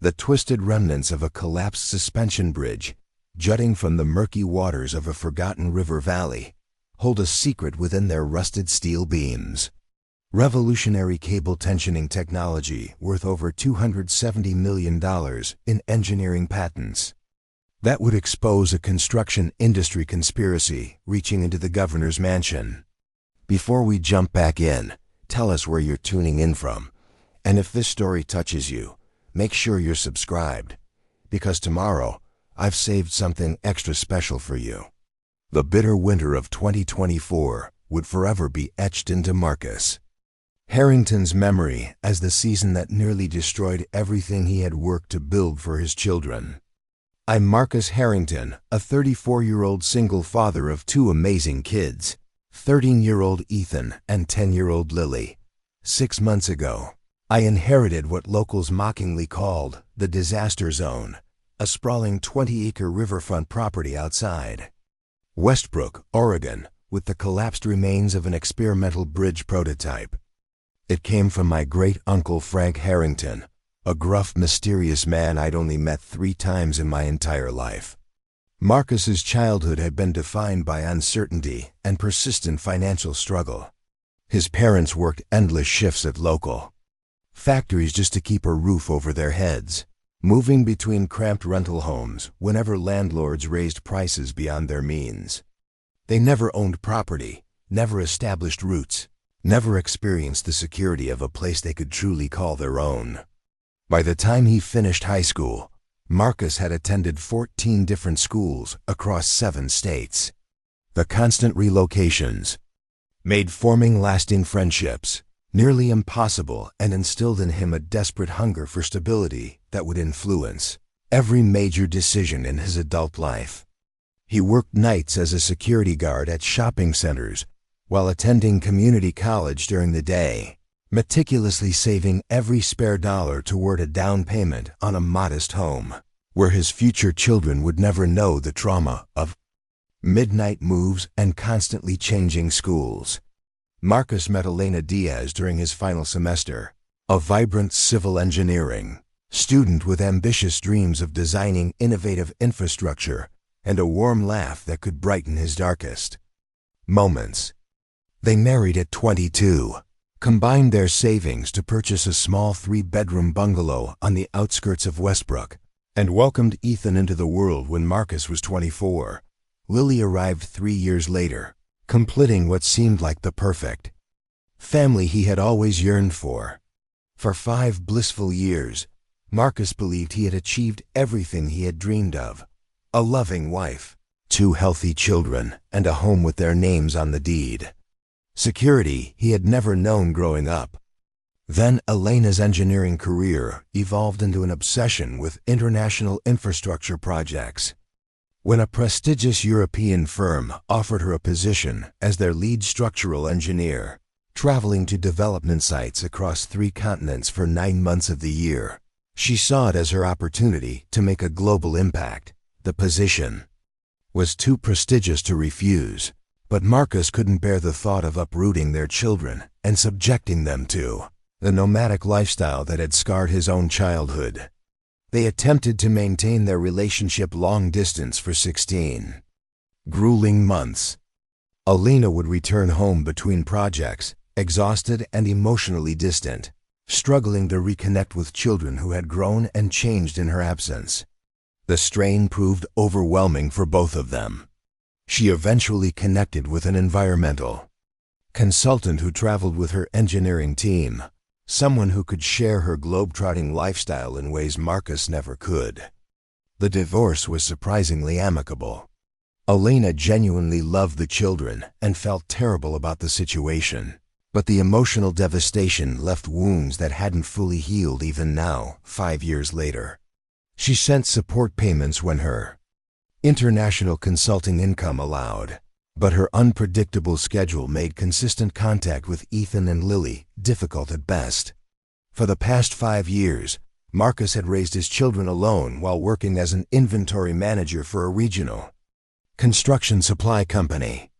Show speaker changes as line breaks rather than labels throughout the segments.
the twisted remnants of a collapsed suspension bridge, jutting from the murky waters of a forgotten river valley, hold a secret within their rusted steel beams. Revolutionary cable tensioning technology worth over $270 million in engineering patents. That would expose a construction industry conspiracy reaching into the governor's mansion. Before we jump back in, tell us where you're tuning in from. And if this story touches you, make sure you're subscribed, because tomorrow I've saved something extra special for you. The bitter winter of 2024 would forever be etched into Marcus Harrington's memory as the season that nearly destroyed everything he had worked to build for his children. I'm Marcus Harrington, a 34-year-old single father of two amazing kids, 13-year-old Ethan and 10-year-old Lily. 6 months ago, I inherited what locals mockingly called the disaster zone, a sprawling 20-acre riverfront property outside Westbrook, Oregon, with the collapsed remains of an experimental bridge prototype. It came from my great-uncle Frank Harrington, a gruff, mysterious man I'd only met 3 times in my entire life. Marcus's childhood had been defined by uncertainty and persistent financial struggle. His parents worked endless shifts at local factories just to keep a roof over their heads, moving between cramped rental homes whenever landlords raised prices beyond their means. They never owned property, never established roots, never experienced the security of a place they could truly call their own. By the time he finished high school, Marcus had attended 14 different schools across 7 states. The constant relocations made forming lasting friendships nearly impossible and instilled in him a desperate hunger for stability that would influence every major decision in his adult life. He worked nights as a security guard at shopping centers while attending community college during the day, meticulously saving every spare dollar toward a down payment on a modest home, where his future children would never know the trauma of midnight moves and constantly changing schools. Marcus met Elena Diaz during his final semester, a vibrant civil engineering student with ambitious dreams of designing innovative infrastructure and a warm laugh that could brighten his darkest moments. They married at 22, combined their savings to purchase a small 3-bedroom bungalow on the outskirts of Westbrook, and welcomed Ethan into the world when Marcus was 24. Lily arrived 3 years later, completing what seemed like the perfect family he had always yearned for. For 5 blissful years, Marcus believed he had achieved everything he had dreamed of: a loving wife, 2 healthy children, and a home with their names on the deed. Security he had never known growing up. Then Elena's engineering career evolved into an obsession with international infrastructure projects. When a prestigious European firm offered her a position as their lead structural engineer, traveling to development sites across 3 continents for 9 months of the year, she saw it as her opportunity to make a global impact. The position was too prestigious to refuse, but Marcus couldn't bear the thought of uprooting their children and subjecting them to the nomadic lifestyle that had scarred his own childhood. They attempted to maintain their relationship long distance for 16 grueling months. Elena would return home between projects, exhausted and emotionally distant, struggling to reconnect with children who had grown and changed in her absence. The strain proved overwhelming for both of them. She eventually connected with an environmental consultant who traveled with her engineering team, someone who could share her globe-trotting lifestyle in ways Marcus never could. The divorce was surprisingly amicable. Elena genuinely loved the children and felt terrible about the situation, but the emotional devastation left wounds that hadn't fully healed even now, 5 years later. She sent support payments when her international consulting income allowed, but her unpredictable schedule made consistent contact with Ethan and Lily difficult at best. For the past 5 years, Marcus had raised his children alone while working as an inventory manager for a regional construction supply company.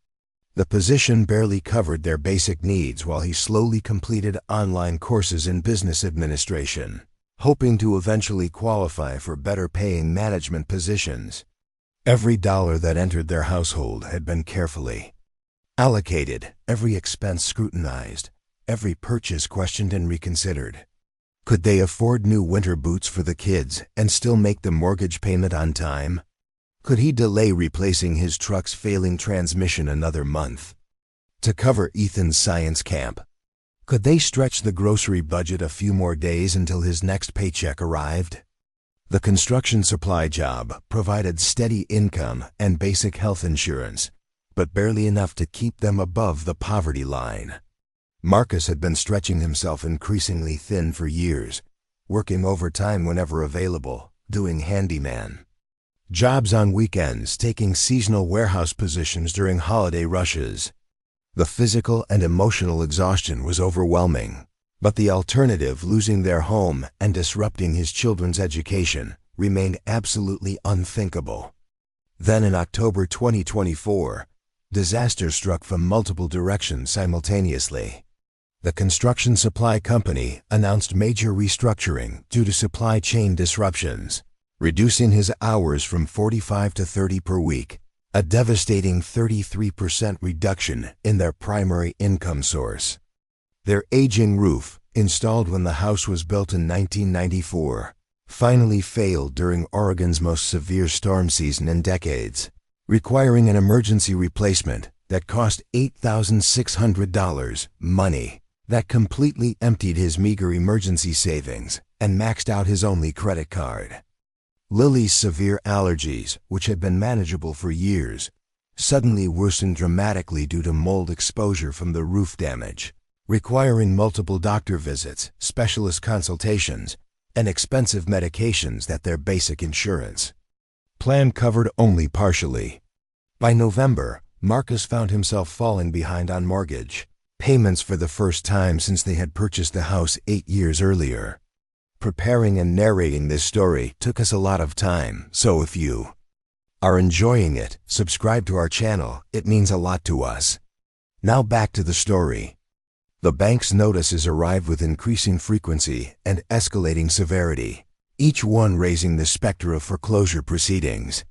The position barely covered their basic needs while he slowly completed online courses in business administration, hoping to eventually qualify for better-paying management positions. Every dollar that entered their household had been carefully allocated, every expense scrutinized, every purchase questioned and reconsidered. Could they afford new winter boots for the kids and still make the mortgage payment on time? Could he delay replacing his truck's failing transmission another month to cover Ethan's science camp? Could they stretch the grocery budget a few more days until his next paycheck arrived? The construction supply job provided steady income and basic health insurance, but barely enough to keep them above the poverty line. Marcus had been stretching himself increasingly thin for years, working overtime whenever available, doing handyman jobs on weekends, taking seasonal warehouse positions during holiday rushes. The physical and emotional exhaustion was overwhelming, but the alternative, losing their home and disrupting his children's education, remained absolutely unthinkable. Then in October 2024, disaster struck from multiple directions simultaneously. The construction supply company announced major restructuring due to supply chain disruptions, reducing his hours from 45 to 30 per week, a devastating 33% reduction in their primary income source. Their aging roof, installed when the house was built in 1994, finally failed during Oregon's most severe storm season in decades, requiring an emergency replacement that cost $8,600, money that completely emptied his meager emergency savings and maxed out his only credit card. Lily's severe allergies, which had been manageable for years, suddenly worsened dramatically due to mold exposure from the roof damage, requiring multiple doctor visits, specialist consultations, and expensive medications that their basic insurance plan covered only partially. By November, Marcus found himself falling behind on mortgage payments for the first time since they had purchased the house 8 years earlier. Preparing and narrating this story took us a lot of time, so if you are enjoying it, subscribe to our channel. It means a lot to us. Now back to the story. The bank's notices arrived with increasing frequency and escalating severity, each one raising the specter of foreclosure proceedings.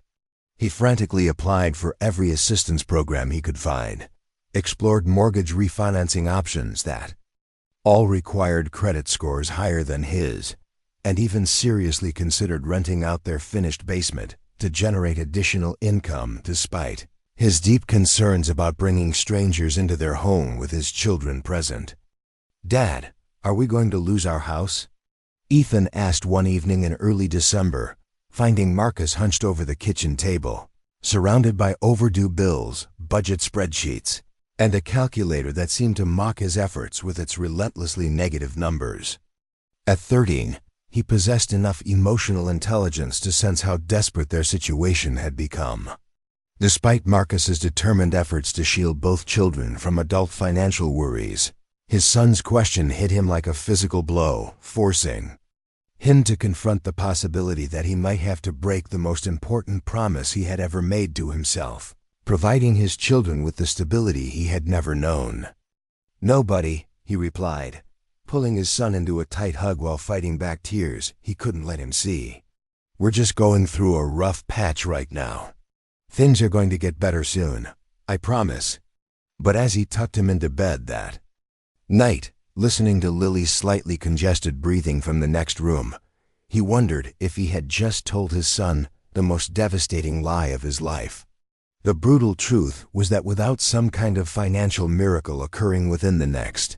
He frantically applied for every assistance program he could find, explored mortgage refinancing options that all required credit scores higher than his, and even seriously considered renting out their finished basement to generate additional income despite his deep concerns about bringing strangers into their home with his children present. "Dad, are we going to lose our house?" Ethan asked one evening in early December, finding Marcus hunched over the kitchen table, surrounded by overdue bills, budget spreadsheets, and a calculator that seemed to mock his efforts with its relentlessly negative numbers. At 13, he possessed enough emotional intelligence to sense how desperate their situation had become. Despite Marcus's determined efforts to shield both children from adult financial worries, his son's question hit him like a physical blow, forcing him to confront the possibility that he might have to break the most important promise he had ever made to himself, providing his children with the stability he had never known. "Nobody," he replied, pulling his son into a tight hug while fighting back tears he couldn't let him see. "We're just going through a rough patch right now. Things are going to get better soon, I promise." But as he tucked him into bed that night, listening to Lily's slightly congested breathing from the next room, he wondered if he had just told his son the most devastating lie of his life. The brutal truth was that without some kind of financial miracle occurring within the next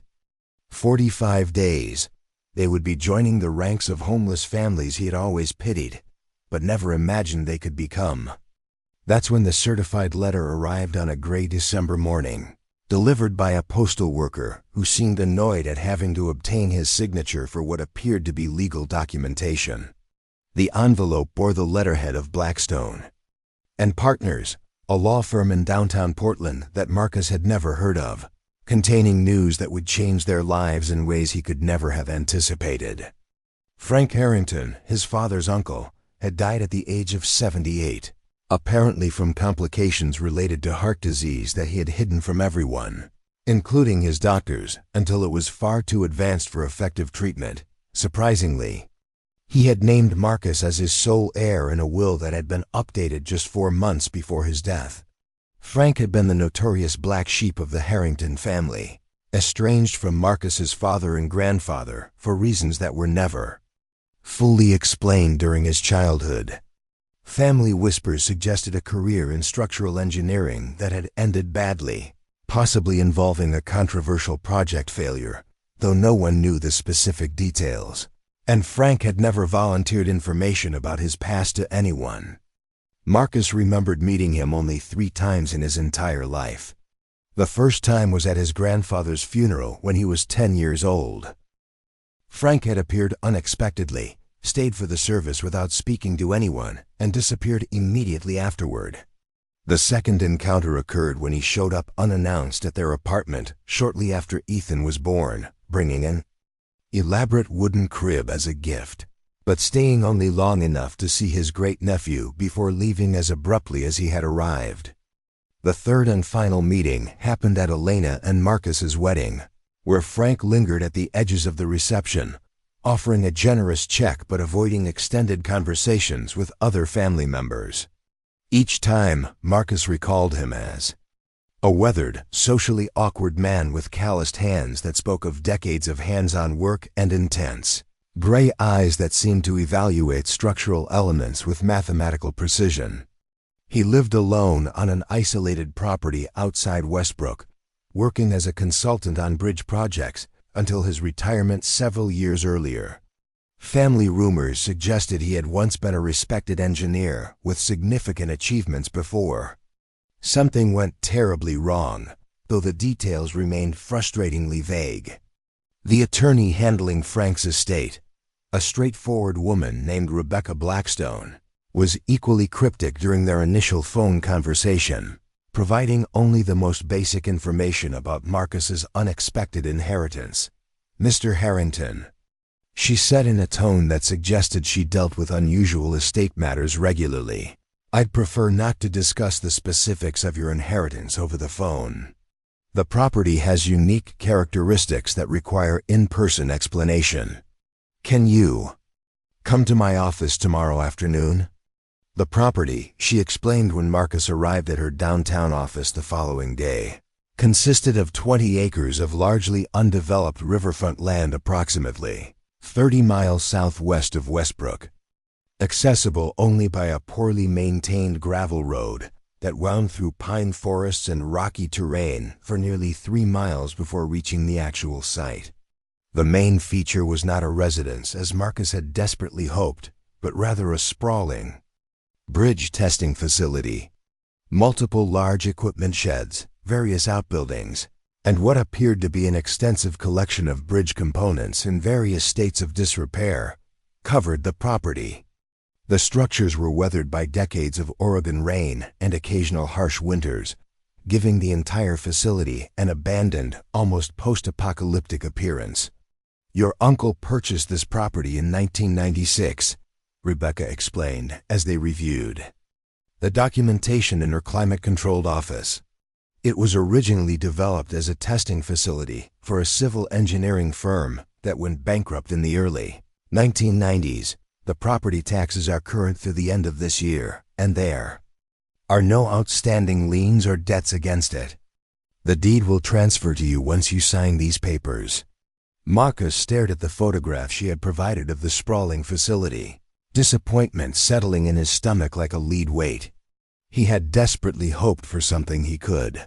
45 days, they would be joining the ranks of homeless families he had always pitied, but never imagined they could become. That's when the certified letter arrived on a gray December morning, delivered by a postal worker who seemed annoyed at having to obtain his signature for what appeared to be legal documentation. The envelope bore the letterhead of Blackstone and Partners, a law firm in downtown Portland that Marcus had never heard of, containing news that would change their lives in ways he could never have anticipated. Frank Harrington, his father's uncle, had died at the age of 78, apparently from complications related to heart disease that he had hidden from everyone, including his doctors, until it was far too advanced for effective treatment. Surprisingly, He had named Marcus as his sole heir in a will that had been updated just 4 months before his death. Frank had been the notorious black sheep of the Harrington family, estranged from Marcus's father and grandfather for reasons that were never fully explained during his childhood. Family whispers suggested a career in structural engineering that had ended badly, possibly involving a controversial project failure, though no one knew the specific details. And Frank had never volunteered information about his past to anyone. Marcus remembered meeting him only 3 times in his entire life. The first time was at his grandfather's funeral when he was 10 years old. Frank had appeared unexpectedly, stayed for the service without speaking to anyone, and disappeared immediately afterward. The second encounter occurred when he showed up unannounced at their apartment shortly after Ethan was born, bringing an elaborate wooden crib as a gift, but staying only long enough to see his great-nephew before leaving as abruptly as he had arrived. The third and final meeting happened at Elena and Marcus's wedding, where Frank lingered at the edges of the reception, offering a generous check but avoiding extended conversations with other family members. Each time, Marcus recalled him as a weathered, socially awkward man with calloused hands that spoke of decades of hands-on work and intense, gray eyes that seemed to evaluate structural elements with mathematical precision. He lived alone on an isolated property outside Westbrook, working as a consultant on bridge projects until his retirement several years earlier. Family rumors suggested he had once been a respected engineer with significant achievements before. Something went terribly wrong, though the details remained frustratingly vague. The attorney handling Frank's estate, a straightforward woman named Rebecca Blackstone, was equally cryptic during their initial phone conversation, providing only the most basic information about Marcus's unexpected inheritance. "Mr. Harrington," she said in a tone that suggested she dealt with unusual estate matters regularly, "I'd prefer not to discuss the specifics of your inheritance over the phone. The property has unique characteristics that require in-person explanation. Can you come to my office tomorrow afternoon?" The property, she explained when Marcus arrived at her downtown office the following day, consisted of 20 acres of largely undeveloped riverfront land approximately 30 miles southwest of Westbrook, accessible only by a poorly maintained gravel road that wound through pine forests and rocky terrain for nearly 3 miles before reaching the actual site. The main feature was not a residence, as Marcus had desperately hoped, but rather a sprawling bridge testing facility. Multiple large equipment sheds, various outbuildings, and what appeared to be an extensive collection of bridge components in various states of disrepair covered the property. The structures were weathered by decades of Oregon rain and occasional harsh winters, giving the entire facility an abandoned, almost post-apocalyptic appearance. "Your uncle purchased this property in 1996, Rebecca explained as they reviewed the documentation in her climate-controlled office. "It was originally developed as a testing facility for a civil engineering firm that went bankrupt in the early 1990s. The property taxes are current through the end of this year, and there are no outstanding liens or debts against it. The deed will transfer to you once you sign these papers." Marcus stared at the photograph she had provided of the sprawling facility, disappointment settling in his stomach like a lead weight. He had desperately hoped for something he could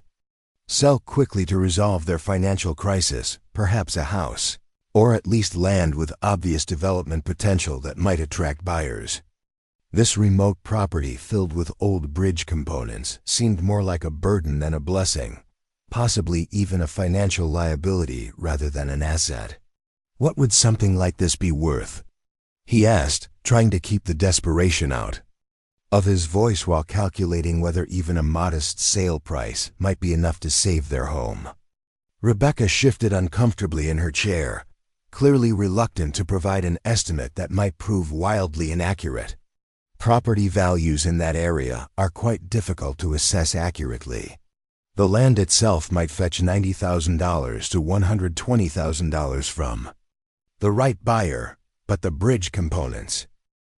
sell quickly to resolve their financial crisis, perhaps a house, or at least land with obvious development potential that might attract buyers. This remote property filled with old bridge components seemed more like a burden than a blessing, possibly even a financial liability rather than an asset. "What would something like this be worth?" he asked, trying to keep the desperation out of his voice while calculating whether even a modest sale price might be enough to save their home. Rebecca shifted uncomfortably in her chair, clearly reluctant to provide an estimate that might prove wildly inaccurate. Property values in that area are quite difficult to assess accurately. The land itself might fetch $90,000 to $120,000 from the right buyer, but the bridge components.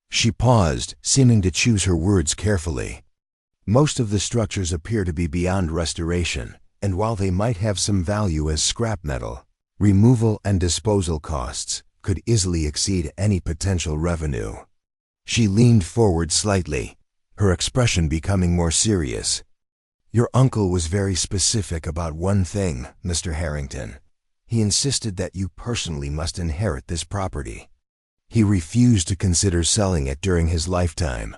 She paused, seeming to choose her words carefully. Most of the structures appear to be beyond restoration, and while they might have some value as scrap metal, removal and disposal costs could easily exceed any potential revenue. She leaned forward slightly, her expression becoming more serious. Your uncle was very specific about one thing, Mr. Harrington. He insisted that you personally must inherit this property. He refused to consider selling it during his lifetime,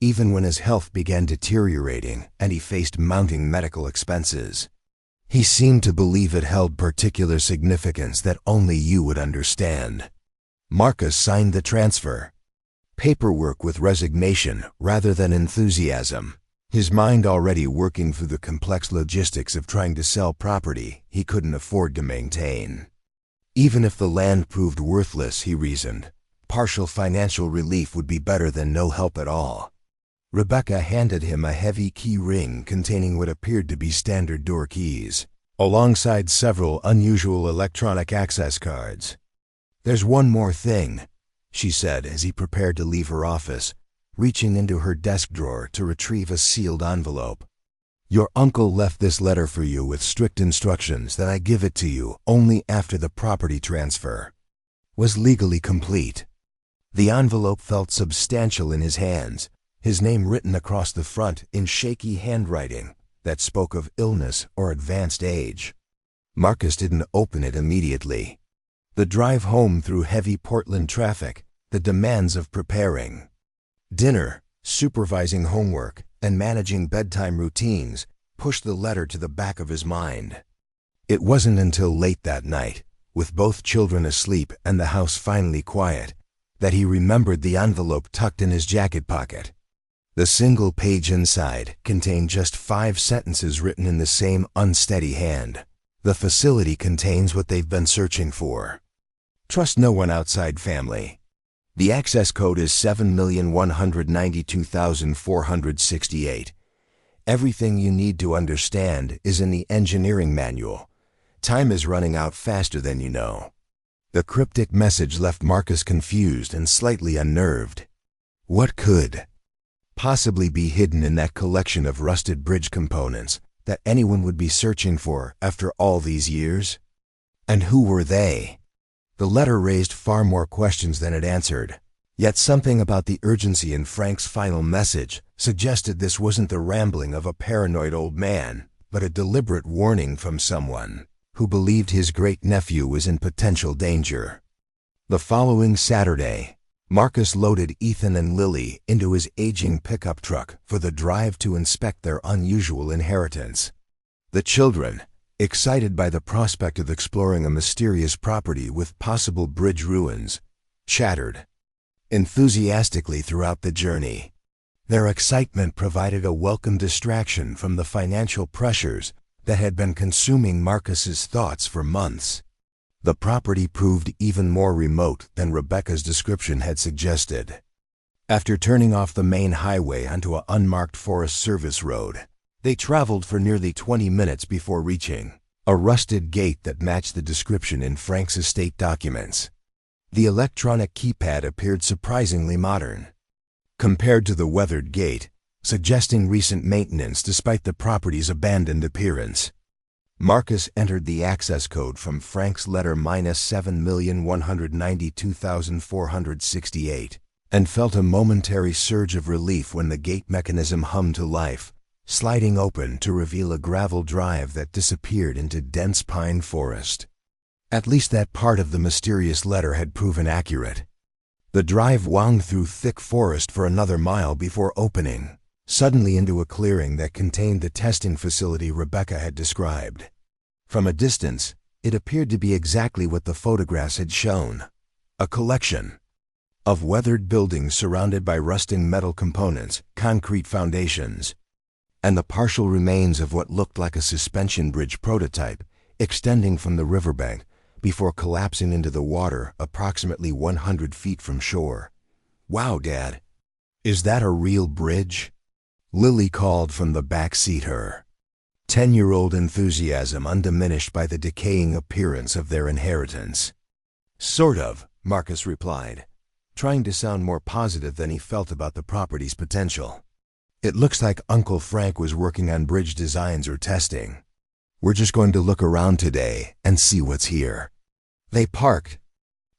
even when his health began deteriorating and he faced mounting medical expenses. He seemed to believe it held particular significance that only you would understand. Marcus signed the transfer. Paperwork with resignation rather than enthusiasm, his mind already working through the complex logistics of trying to sell property he couldn't afford to maintain. Even if the land proved worthless, he reasoned, partial financial relief would be better than no help at all. Rebecca handed him a heavy key ring containing what appeared to be standard door keys, alongside several unusual electronic access cards. "There's one more thing," she said as he prepared to leave her office, reaching into her desk drawer to retrieve a sealed envelope. "Your uncle left this letter for you with strict instructions that I give it to you only after the property transfer was legally complete." The envelope felt substantial in his hands, his name written across the front in shaky handwriting that spoke of illness or advanced age. Marcus didn't open it immediately. The drive home through heavy Portland traffic, the demands of preparing dinner, supervising homework, and managing bedtime routines pushed the letter to the back of his mind. It wasn't until late that night, with both children asleep and the house finally quiet, that he remembered the envelope tucked in his jacket pocket. The single page inside contained just 5 sentences written in the same unsteady hand. "The facility contains what they've been searching for. Trust no one outside family. The access code is 7,192,468. Everything you need to understand is in the engineering manual. Time is running out faster than you know." The cryptic message left Marcus confused and slightly unnerved. What could possibly be hidden in that collection of rusted bridge components that anyone would be searching for after all these years? And who were they? The letter raised far more questions than it answered, yet something about the urgency in Frank's final message suggested this wasn't the rambling of a paranoid old man, but a deliberate warning from someone who believed his great-nephew was in potential danger. The following Saturday, Marcus loaded Ethan and Lily into his aging pickup truck for the drive to inspect their unusual inheritance. The children, excited by the prospect of exploring a mysterious property with possible bridge ruins, chattered enthusiastically throughout the journey. Their excitement provided a welcome distraction from the financial pressures that had been consuming Marcus's thoughts for months. The property proved even more remote than Rebecca's description had suggested. After turning off the main highway onto an unmarked Forest Service road, they traveled for nearly 20 minutes before reaching a rusted gate that matched the description in Frank's estate documents. The electronic keypad appeared surprisingly modern compared to the weathered gate, suggesting recent maintenance despite the property's abandoned appearance. Marcus entered the access code from Frank's letter -7,192,468 and felt a momentary surge of relief when the gate mechanism hummed to life, sliding open to reveal a gravel drive that disappeared into dense pine forest. At least that part of the mysterious letter had proven accurate. The drive wound through thick forest for another mile before opening suddenly into a clearing that contained the testing facility Rebecca had described. From a distance, it appeared to be exactly what the photographs had shown: a collection of weathered buildings surrounded by rusting metal components, concrete foundations, and the partial remains of what looked like a suspension bridge prototype extending from the riverbank before collapsing into the water approximately 100 feet from shore. "Wow, Dad, is that a real bridge?" Lily called from the back seat, her 10-year-old enthusiasm undiminished by the decaying appearance of their inheritance. "Sort of," Marcus replied. trying to sound more positive than he felt about the property's potential. "It looks like Uncle Frank was working on bridge designs or testing. We're just going to look around today and see what's here." They parked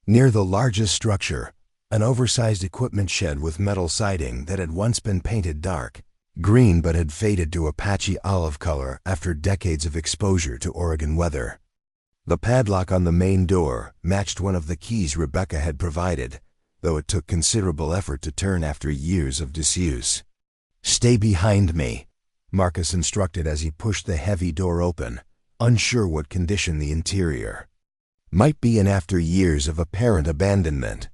near the largest structure, an oversized equipment shed with metal siding that had once been painted dark green but had faded to a patchy olive color after decades of exposure to Oregon weather. The padlock on the main door matched one of the keys Rebecca had provided, though it took considerable effort to turn after years of disuse. "Stay behind me," Marcus instructed as he pushed the heavy door open, unsure what condition the interior might be in after years of apparent abandonment.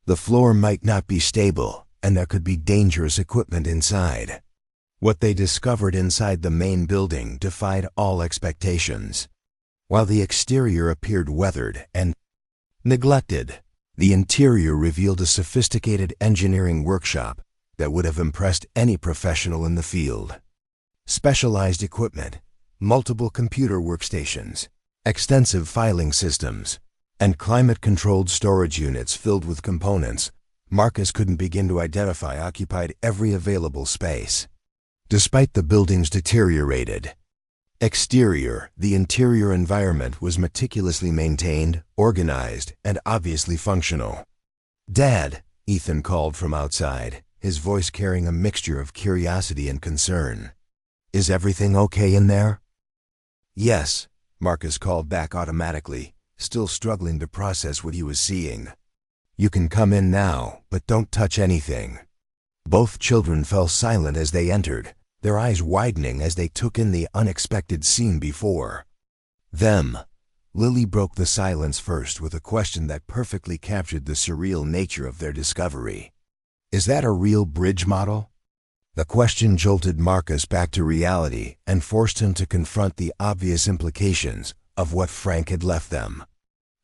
The floor might not be stable, and there could be dangerous equipment inside. What they discovered inside the main building defied all expectations. While the exterior appeared weathered and neglected, the interior revealed a sophisticated engineering workshop that would have impressed any professional in the field. Specialized equipment, multiple computer workstations, extensive filing systems, and climate-controlled storage units filled with components Marcus couldn't begin to identify occupied every available space. Despite the building's deteriorated exterior, the interior environment was meticulously maintained, organized, and obviously functional. "Dad," Ethan called from outside, his voice carrying a mixture of curiosity and concern. "Is everything okay in there?" "Yes," Marcus called back automatically, still struggling to process what he was seeing. "You can come in now, but don't touch anything." Both children fell silent as they entered, their eyes widening as they took in the unexpected scene before them. Lily broke the silence first with a question that perfectly captured the surreal nature of their discovery. "Is that a real bridge model?" The question jolted Marcus back to reality and forced him to confront the obvious implications of what Frank had left them.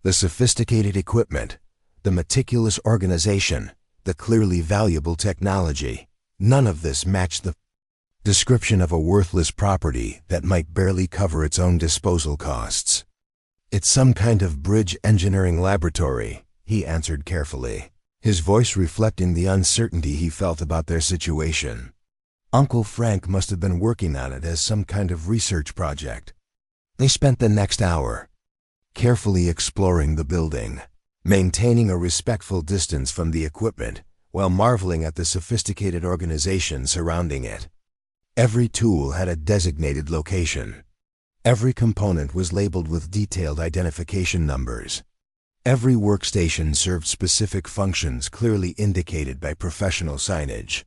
The sophisticated equipment, the meticulous organization, the clearly valuable technology, none of this matched the description of a worthless property that might barely cover its own disposal costs. "It's some kind of bridge engineering laboratory," he answered carefully, his voice reflecting the uncertainty he felt about their situation. "Uncle Frank must have been working on it as some kind of research project." They spent the next hour carefully exploring the building, maintaining a respectful distance from the equipment while marveling at the sophisticated organization surrounding it. Every tool had a designated location. Every component was labeled with detailed identification numbers. Every workstation served specific functions clearly indicated by professional signage.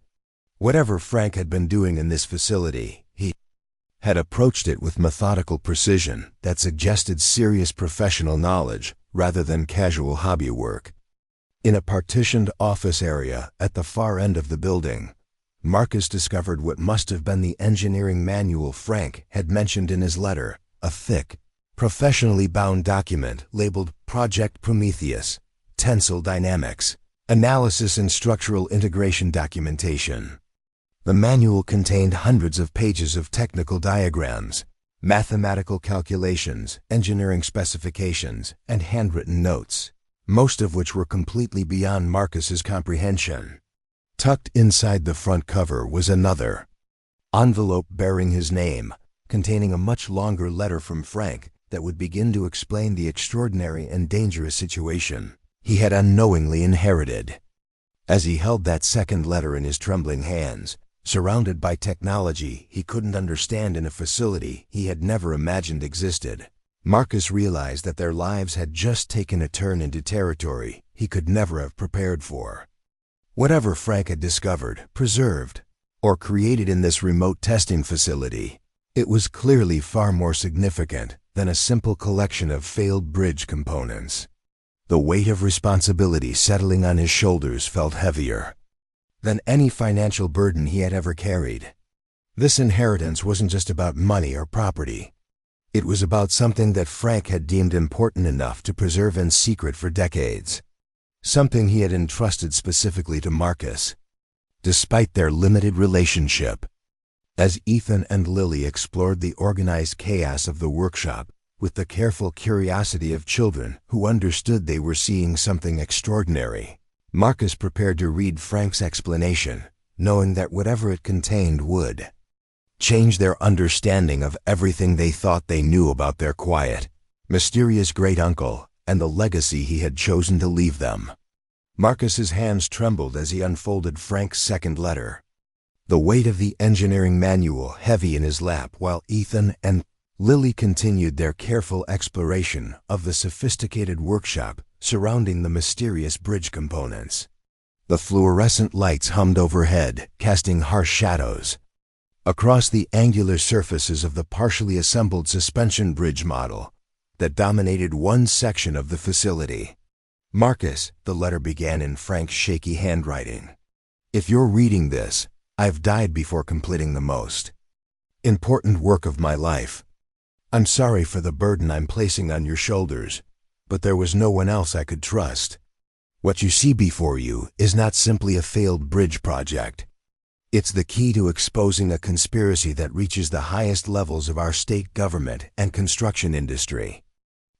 Whatever Frank had been doing in this facility, he had approached it with methodical precision that suggested serious professional knowledge rather than casual hobby work. In a partitioned office area at the far end of the building, Marcus discovered what must have been the engineering manual Frank had mentioned in his letter, a thick, professionally bound document labeled Project Prometheus, Tensile Dynamics, Analysis and Structural Integration Documentation. The manual contained hundreds of pages of technical diagrams, mathematical calculations, engineering specifications, and handwritten notes, most of which were completely beyond Marcus's comprehension. Tucked inside the front cover was another envelope bearing his name, containing a much longer letter from Frank that would begin to explain the extraordinary and dangerous situation he had unknowingly inherited. As he held that second letter in his trembling hands, surrounded by technology he couldn't understand in a facility he had never imagined existed, Marcus realized that their lives had just taken a turn into territory he could never have prepared for. Whatever Frank had discovered, preserved, or created in this remote testing facility, it was clearly far more significant than a simple collection of failed bridge components. The weight of responsibility settling on his shoulders felt heavier than any financial burden he had ever carried. This inheritance wasn't just about money or property. It was about something that Frank had deemed important enough to preserve in secret for decades. Something he had entrusted specifically to Marcus, despite their limited relationship. As Ethan and Lily explored the organized chaos of the workshop with the careful curiosity of children who understood they were seeing something extraordinary, Marcus prepared to read Frank's explanation, knowing that whatever it contained would change their understanding of everything they thought they knew about their quiet, mysterious great-uncle and the legacy he had chosen to leave them. Marcus's hands trembled as he unfolded Frank's second letter, the weight of the engineering manual heavy in his lap while Ethan and Lily continued their careful exploration of the sophisticated workshop surrounding the mysterious bridge components. The fluorescent lights hummed overhead, casting harsh shadows across the angular surfaces of the partially assembled suspension bridge model that dominated one section of the facility. Marcus, the letter began in Frank's shaky handwriting. If you're reading this, I've died before completing the most important work of my life. I'm sorry for the burden I'm placing on your shoulders, but there was no one else I could trust. What you see before you is not simply a failed bridge project. It's the key to exposing a conspiracy that reaches the highest levels of our state government and construction industry.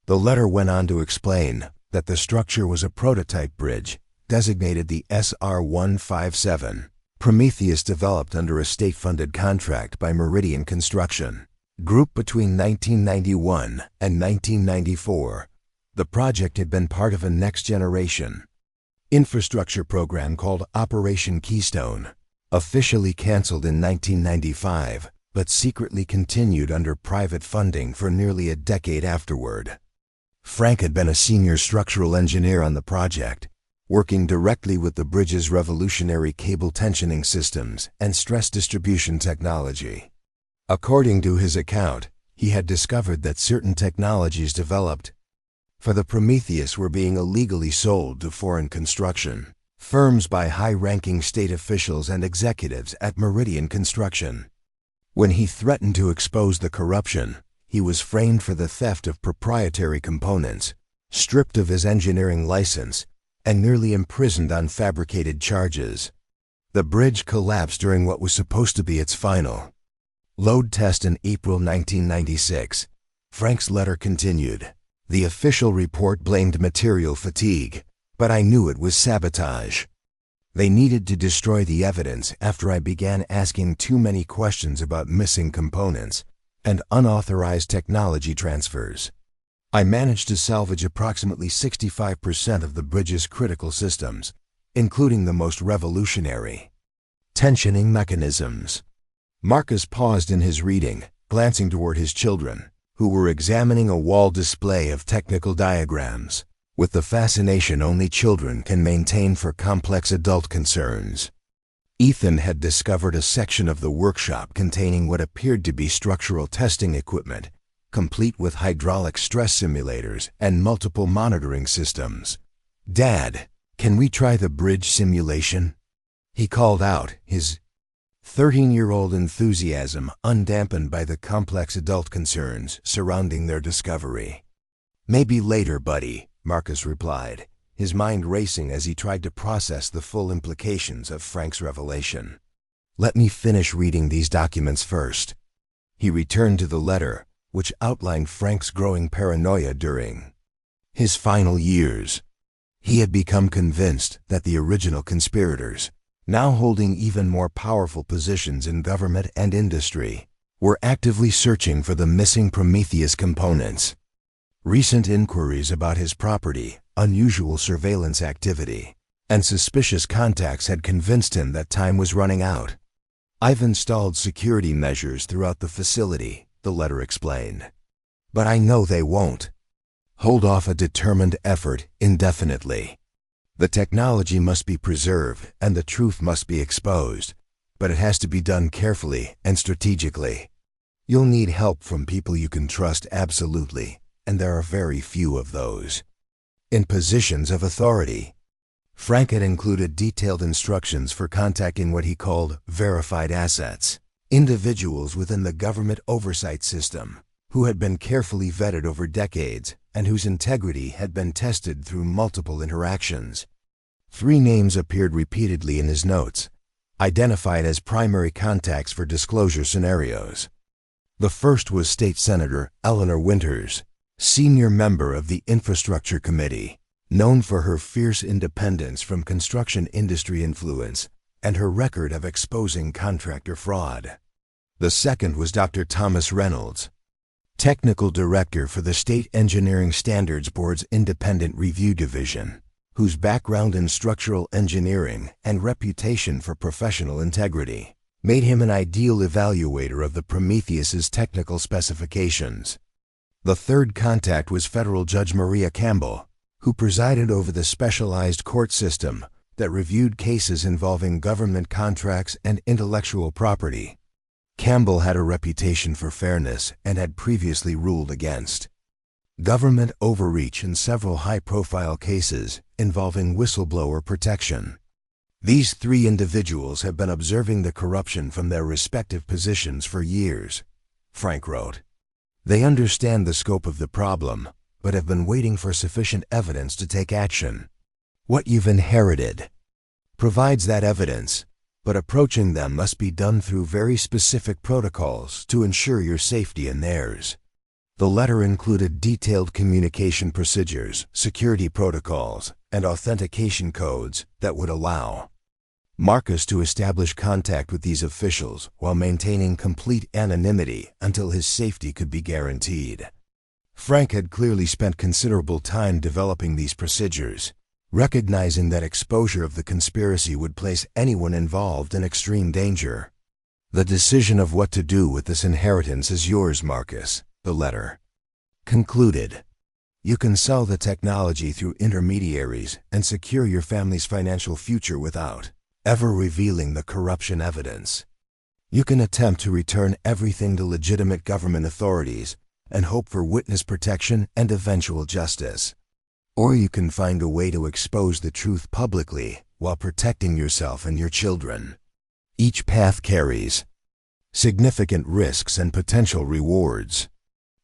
The letter went on to explain that the structure was a prototype bridge, designated the SR-157, Prometheus, developed under a state-funded contract by Meridian Construction Group between 1991 and 1994. The project had been part of a next-generation infrastructure program called Operation Keystone, officially canceled in 1995, but secretly continued under private funding for nearly a decade afterward. Frank had been a senior structural engineer on the project, working directly with the bridge's revolutionary cable tensioning systems and stress distribution technology. According to his account, he had discovered that certain technologies developed for the Prometheus were being illegally sold to foreign construction firms by high-ranking state officials and executives at Meridian Construction. When he threatened to expose the corruption, he was framed for the theft of proprietary components, stripped of his engineering license, and nearly imprisoned on fabricated charges. The bridge collapsed during what was supposed to be its final load test in April 1996. Frank's letter continued. The official report blamed material fatigue, but I knew it was sabotage. They needed to destroy the evidence after I began asking too many questions about missing components and unauthorized technology transfers. I managed to salvage approximately 65% of the bridge's critical systems, including the most revolutionary tensioning mechanisms. Marcus paused in his reading, glancing toward his children, who were examining a wall display of technical diagrams, with the fascination only children can maintain for complex adult concerns. Ethan had discovered a section of the workshop containing what appeared to be structural testing equipment, complete with hydraulic stress simulators and multiple monitoring systems. "Dad, can we try the bridge simulation?" he called out, his 13-year-old enthusiasm undampened by the complex adult concerns surrounding their discovery. "Maybe later, buddy," Marcus replied, his mind racing as he tried to process the full implications of Frank's revelation. "Let me finish reading these documents first." He returned to the letter, which outlined Frank's growing paranoia during his final years. He had become convinced that the original conspirators, now holding even more powerful positions in government and industry, were actively searching for the missing Prometheus components. Recent inquiries about his property, unusual surveillance activity, and suspicious contacts had convinced him that time was running out. "I've installed security measures throughout the facility," the letter explained. "But I know they won't hold off a determined effort indefinitely. The technology must be preserved and the truth must be exposed, but it has to be done carefully and strategically. You'll need help from people you can trust absolutely, and there are very few of those in positions of authority." Frank had included detailed instructions for contacting what he called verified assets, individuals within the government oversight system who had been carefully vetted over decades and whose integrity had been tested through multiple interactions. 3 names appeared repeatedly in his notes, identified as primary contacts for disclosure scenarios. The first was State Senator Eleanor Winters, senior member of the Infrastructure Committee, known for her fierce independence from construction industry influence and her record of exposing contractor fraud. The second was Dr. Thomas Reynolds, Technical Director for the State Engineering Standards Board's Independent Review Division, whose background in structural engineering and reputation for professional integrity made him an ideal evaluator of the Prometheus's technical specifications. The third contact was Federal Judge Maria Campbell, who presided over the specialized court system that reviewed cases involving government contracts and intellectual property. Campbell had a reputation for fairness and had previously ruled against government overreach in several high-profile cases involving whistleblower protection. These three individuals have been observing the corruption from their respective positions for years, Frank wrote. They understand the scope of the problem, but have been waiting for sufficient evidence to take action. What you've inherited provides that evidence, but approaching them must be done through very specific protocols to ensure your safety and theirs. The letter included detailed communication procedures, security protocols, and authentication codes that would allow Marcus to establish contact with these officials while maintaining complete anonymity until his safety could be guaranteed. Frank had clearly spent considerable time developing these procedures, recognizing that exposure of the conspiracy would place anyone involved in extreme danger. The decision of what to do with this inheritance is yours, Marcus, the letter concluded. You can sell the technology through intermediaries and secure your family's financial future without ever revealing the corruption evidence. You can attempt to return everything to legitimate government authorities and hope for witness protection and eventual justice. Or you can find a way to expose the truth publicly while protecting yourself and your children. Each path carries significant risks and potential rewards.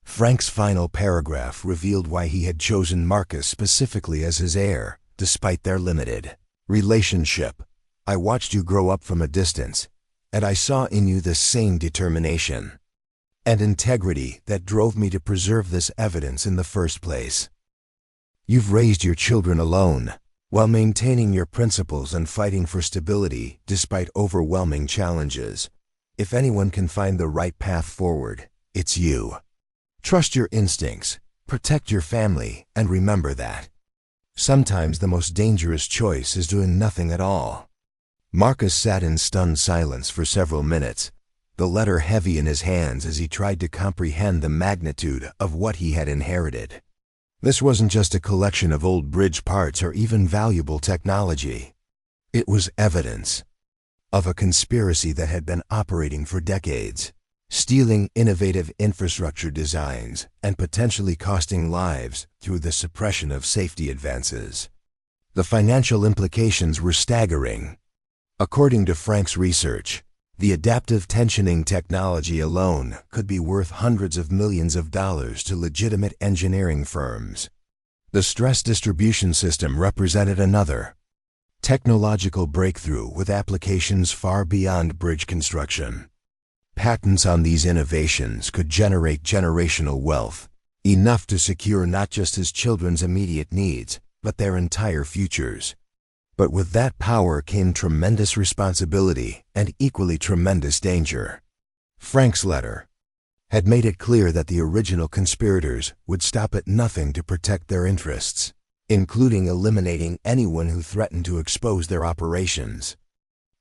Frank's final paragraph revealed why he had chosen Marcus specifically as his heir, despite their limited relationship. I watched you grow up from a distance, and I saw in you the same determination and integrity that drove me to preserve this evidence in the first place. You've raised your children alone, while maintaining your principles and fighting for stability despite overwhelming challenges. If anyone can find the right path forward, it's you. Trust your instincts, protect your family, and remember that sometimes the most dangerous choice is doing nothing at all. Marcus sat in stunned silence for several minutes, the letter heavy in his hands as he tried to comprehend the magnitude of what he had inherited. This wasn't just a collection of old bridge parts or even valuable technology. It was evidence of a conspiracy that had been operating for decades, stealing innovative infrastructure designs and potentially costing lives through the suppression of safety advances. The financial implications were staggering. According to Frank's research, the adaptive tensioning technology alone could be worth hundreds of millions of dollars to legitimate engineering firms. The stress distribution system represented another technological breakthrough with applications far beyond bridge construction. Patents on these innovations could generate generational wealth, enough to secure not just his children's immediate needs, but their entire futures. But with that power came tremendous responsibility and equally tremendous danger. Frank's letter had made it clear that the original conspirators would stop at nothing to protect their interests, including eliminating anyone who threatened to expose their operations.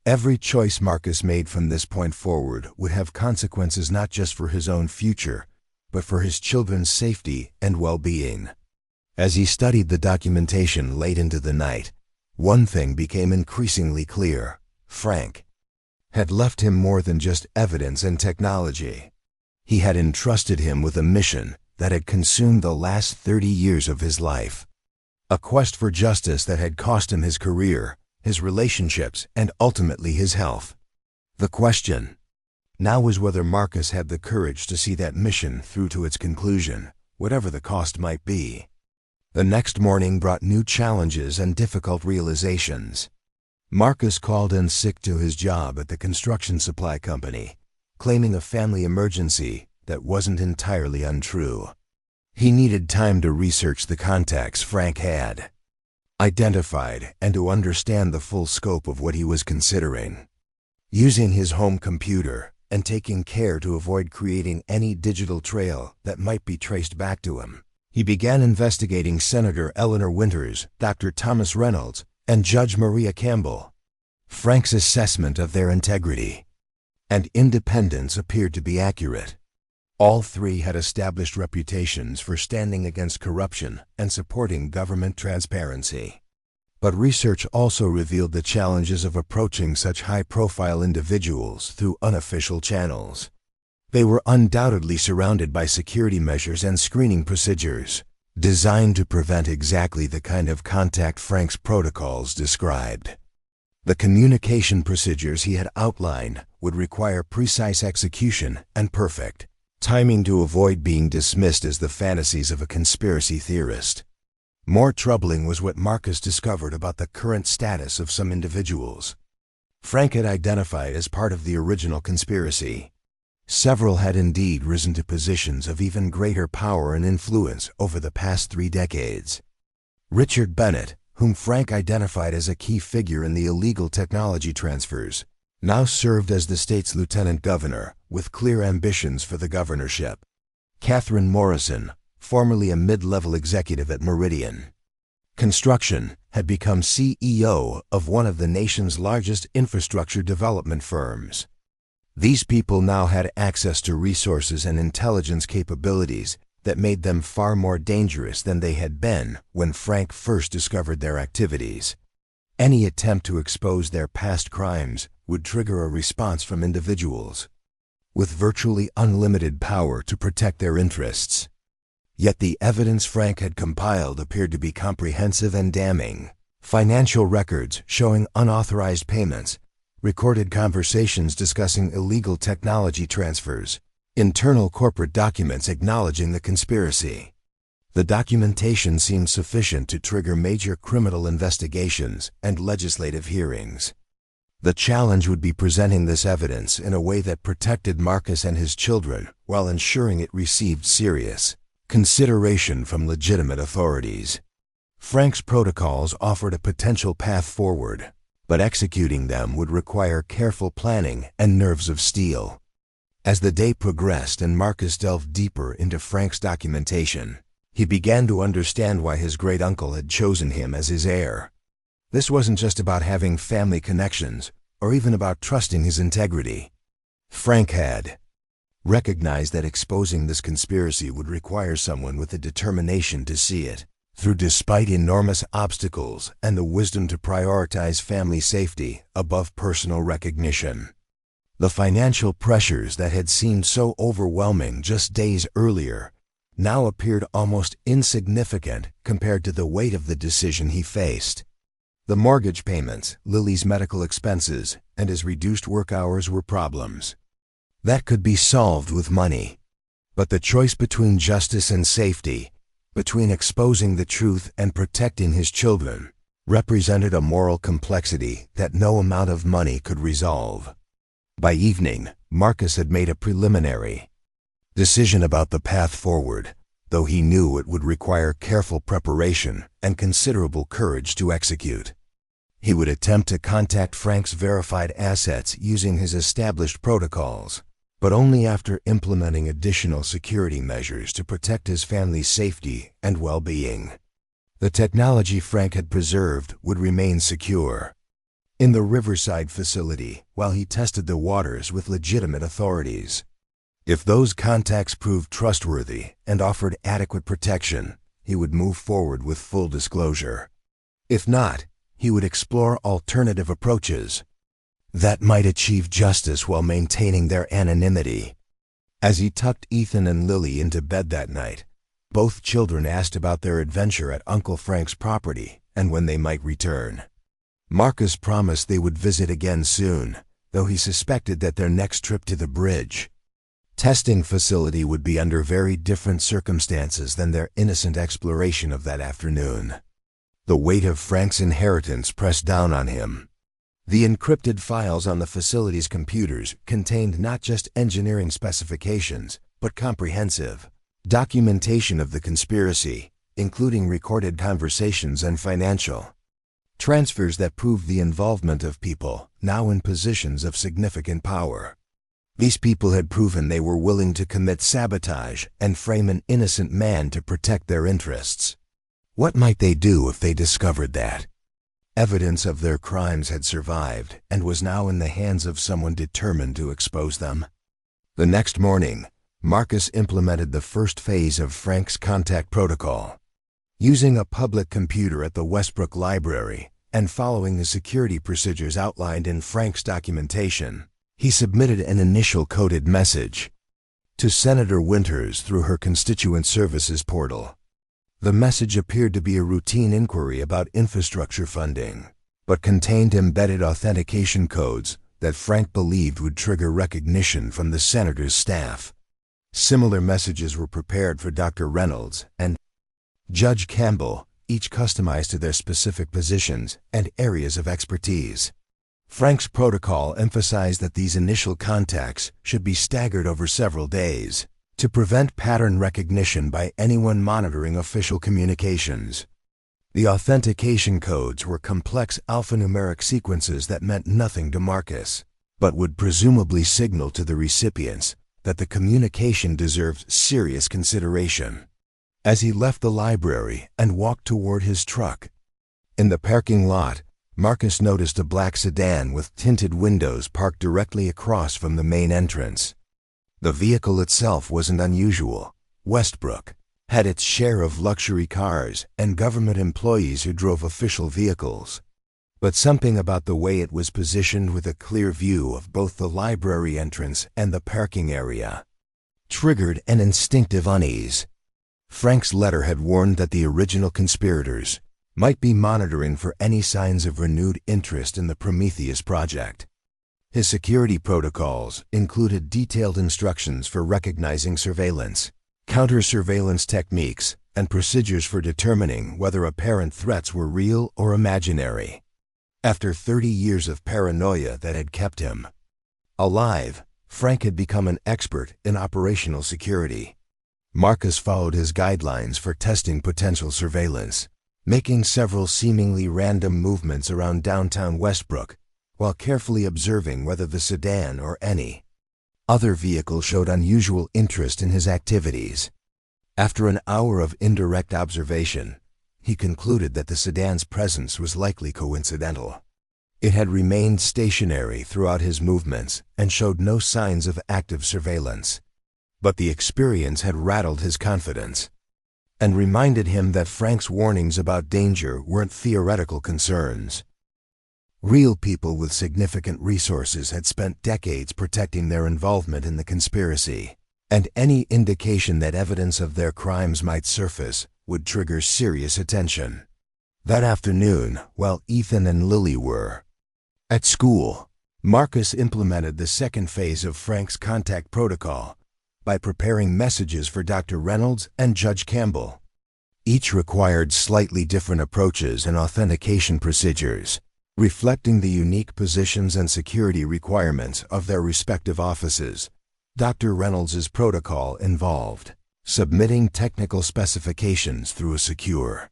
Every choice Marcus made from this point forward would have consequences not just for his own future, but for his children's safety and well-being. As he studied the documentation late into the night, one thing became increasingly clear. Frank had left him more than just evidence and technology. He had entrusted him with a mission that had consumed the last 30 years of his life. A quest for justice that had cost him his career, his relationships, and ultimately his health. The question now was whether Marcus had the courage to see that mission through to its conclusion, whatever the cost might be. The next morning brought new challenges and difficult realizations. Marcus called in sick to his job at the construction supply company, claiming a family emergency that wasn't entirely untrue. He needed time to research the contacts Frank had. identified and to understand the full scope of what he was considering. Using his home computer and taking care to avoid creating any digital trail that might be traced back to him, he began investigating Senator Eleanor Winters, Dr. Thomas Reynolds, and Judge Maria Campbell. Frank's assessment of their integrity and independence appeared to be accurate. All three had established reputations for standing against corruption and supporting government transparency. But research also revealed the challenges of approaching such high-profile individuals through unofficial channels. They were undoubtedly surrounded by security measures and screening procedures, designed to prevent exactly the kind of contact Frank's protocols described. The communication procedures he had outlined would require precise execution and perfect timing to avoid being dismissed as the fantasies of a conspiracy theorist. More troubling was what Marcus discovered about the current status of some individuals Frank had identified as part of the original conspiracy. Several had indeed risen to positions of even greater power and influence over the past 3 decades. Richard Bennett, whom Frank identified as a key figure in the illegal technology transfers, now served as the state's lieutenant governor with clear ambitions for the governorship. Catherine Morrison, formerly a mid-level executive at Meridian Construction, had become CEO of one of the nation's largest infrastructure development firms. These people now had access to resources and intelligence capabilities that made them far more dangerous than they had been when Frank first discovered their activities. Any attempt to expose their past crimes would trigger a response from individuals with virtually unlimited power to protect their interests. Yet the evidence Frank had compiled appeared to be comprehensive and damning. Financial records showing unauthorized payments, recorded conversations discussing illegal technology transfers, internal corporate documents acknowledging the conspiracy. The documentation seemed sufficient to trigger major criminal investigations and legislative hearings. The challenge would be presenting this evidence in a way that protected Marcus and his children while ensuring it received serious consideration from legitimate authorities. Frank's protocols offered a potential path forward, but executing them would require careful planning and nerves of steel. As the day progressed and Marcus delved deeper into Frank's documentation, he began to understand why his great-uncle had chosen him as his heir. This wasn't just about having family connections or even about trusting his integrity. Frank had recognized that exposing this conspiracy would require someone with the determination to see it through despite enormous obstacles and the wisdom to prioritize family safety above personal recognition. The financial pressures that had seemed so overwhelming just days earlier now appeared almost insignificant compared to the weight of the decision he faced. The mortgage payments, Lily's medical expenses, and his reduced work hours were problems that could be solved with money. But the choice between justice and safety, between exposing the truth and protecting his children, represented a moral complexity that no amount of money could resolve. By evening, Marcus had made a preliminary decision about the path forward, though he knew it would require careful preparation and considerable courage to execute. He would attempt to contact Frank's verified assets using his established protocols, but only after implementing additional security measures to protect his family's safety and well-being. The technology Frank had preserved would remain secure in the Riverside facility while he tested the waters with legitimate authorities. If those contacts proved trustworthy and offered adequate protection, he would move forward with full disclosure. If not, he would explore alternative approaches that might achieve justice while maintaining their anonymity. As he tucked Ethan and Lily into bed that night, both children asked about their adventure at Uncle Frank's property and when they might return. Marcus promised they would visit again soon, though he suspected that their next trip to the bridge testing facility would be under very different circumstances than their innocent exploration of that afternoon. The weight of Frank's inheritance pressed down on him. The encrypted files on the facility's computers contained not just engineering specifications, but comprehensive documentation of the conspiracy, including recorded conversations and financial transfers that proved the involvement of people now in positions of significant power. These people had proven they were willing to commit sabotage and frame an innocent man to protect their interests. What might they do if they discovered that? Evidence of their crimes had survived and was now in the hands of someone determined to expose them. The next morning, Marcus implemented the first phase of Frank's contact protocol. Using a public computer at the Westbrook Library and following the security procedures outlined in Frank's documentation, he submitted an initial coded message to Senator Winters through her Constituent Services portal. The message appeared to be a routine inquiry about infrastructure funding, but contained embedded authentication codes that Frank believed would trigger recognition from the senator's staff. Similar messages were prepared for Dr. Reynolds and Judge Campbell, each customized to their specific positions and areas of expertise. Frank's protocol emphasized that these initial contacts should be staggered over several days to prevent pattern recognition by anyone monitoring official communications. The authentication codes were complex alphanumeric sequences that meant nothing to Marcus, but would presumably signal to the recipients that the communication deserved serious consideration. As he left the library and walked toward his truck, in the parking lot, Marcus noticed a black sedan with tinted windows parked directly across from the main entrance. The vehicle itself wasn't unusual. Westbrook had its share of luxury cars and government employees who drove official vehicles. But something about the way it was positioned with a clear view of both the library entrance and the parking area triggered an instinctive unease. Frank's letter had warned that the original conspirators might be monitoring for any signs of renewed interest in the Prometheus project. His security protocols included detailed instructions for recognizing surveillance, counter-surveillance techniques, and procedures for determining whether apparent threats were real or imaginary. After 30 years of paranoia that had kept him alive, Frank had become an expert in operational security. Marcus followed his guidelines for testing potential surveillance, making several seemingly random movements around downtown Westbrook while carefully observing whether the sedan or any other vehicle showed unusual interest in his activities. After an hour of indirect observation, he concluded that the sedan's presence was likely coincidental. It had remained stationary throughout his movements and showed no signs of active surveillance. But the experience had rattled his confidence and reminded him that Frank's warnings about danger weren't theoretical concerns. Real people with significant resources had spent decades protecting their involvement in the conspiracy, and any indication that evidence of their crimes might surface would trigger serious attention. That afternoon, while Ethan and Lily were at school, Marcus implemented the second phase of Frank's contact protocol by preparing messages for Dr. Reynolds and Judge Campbell. Each required slightly different approaches and authentication procedures, reflecting the unique positions and security requirements of their respective offices. Dr. Reynolds' protocol involved submitting technical specifications through a secure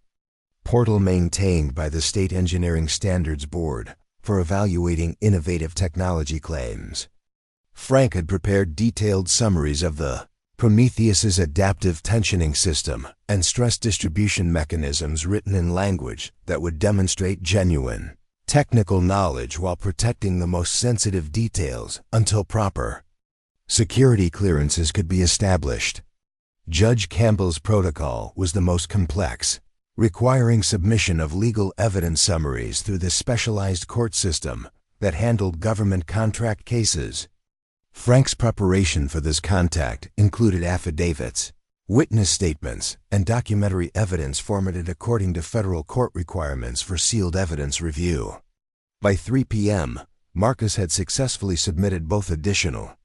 portal maintained by the State Engineering Standards Board for evaluating innovative technology claims. Frank had prepared detailed summaries of the Prometheus's adaptive tensioning system and stress distribution mechanisms written in language that would demonstrate genuine technical knowledge while protecting the most sensitive details until proper security clearances could be established. Judge Campbell's protocol was the most complex, requiring submission of legal evidence summaries through the specialized court system that handled government contract cases. Frank's preparation for this contact included affidavits, witness statements, and documentary evidence formatted according to federal court requirements for sealed evidence review. By 3 p.m., Marcus had successfully submitted both additional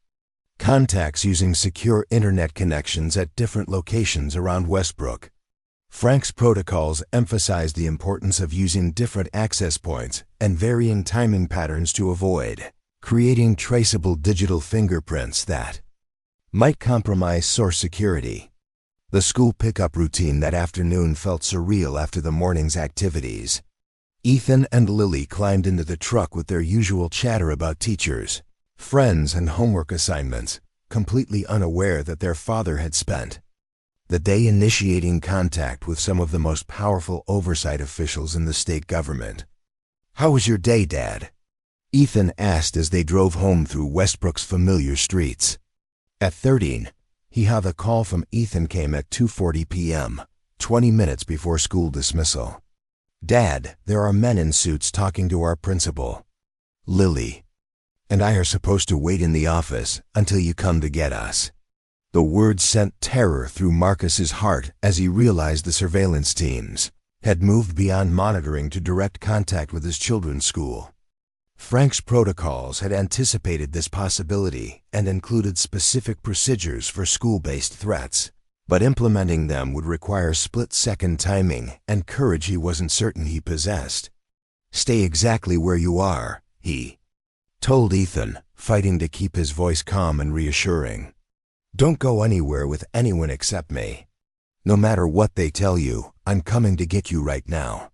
contacts using secure internet connections at different locations around Westbrook. Frank's protocols emphasized the importance of using different access points and varying timing patterns to avoid creating traceable digital fingerprints that might compromise source security. The school pickup routine that afternoon felt surreal after the morning's activities. Ethan and Lily climbed into the truck with their usual chatter about teachers, friends, and homework assignments, completely unaware that their father had spent the day initiating contact with some of the most powerful oversight officials in the state government. "How was your day, Dad?" Ethan asked as they drove home through Westbrook's familiar streets. At 13, he had a call from Ethan came at 2:40 p.m., 20 minutes before school dismissal. "Dad, there are men in suits talking to our principal. Lily and I are supposed to wait in the office until you come to get us." The words sent terror through Marcus's heart as he realized the surveillance teams had moved beyond monitoring to direct contact with his children's school. Frank's protocols had anticipated this possibility and included specific procedures for school-based threats, but implementing them would require split-second timing and courage he wasn't certain he possessed. "Stay exactly where you are," he told Ethan, fighting to keep his voice calm and reassuring. "Don't go anywhere with anyone except me. No matter what they tell you, I'm coming to get you right now."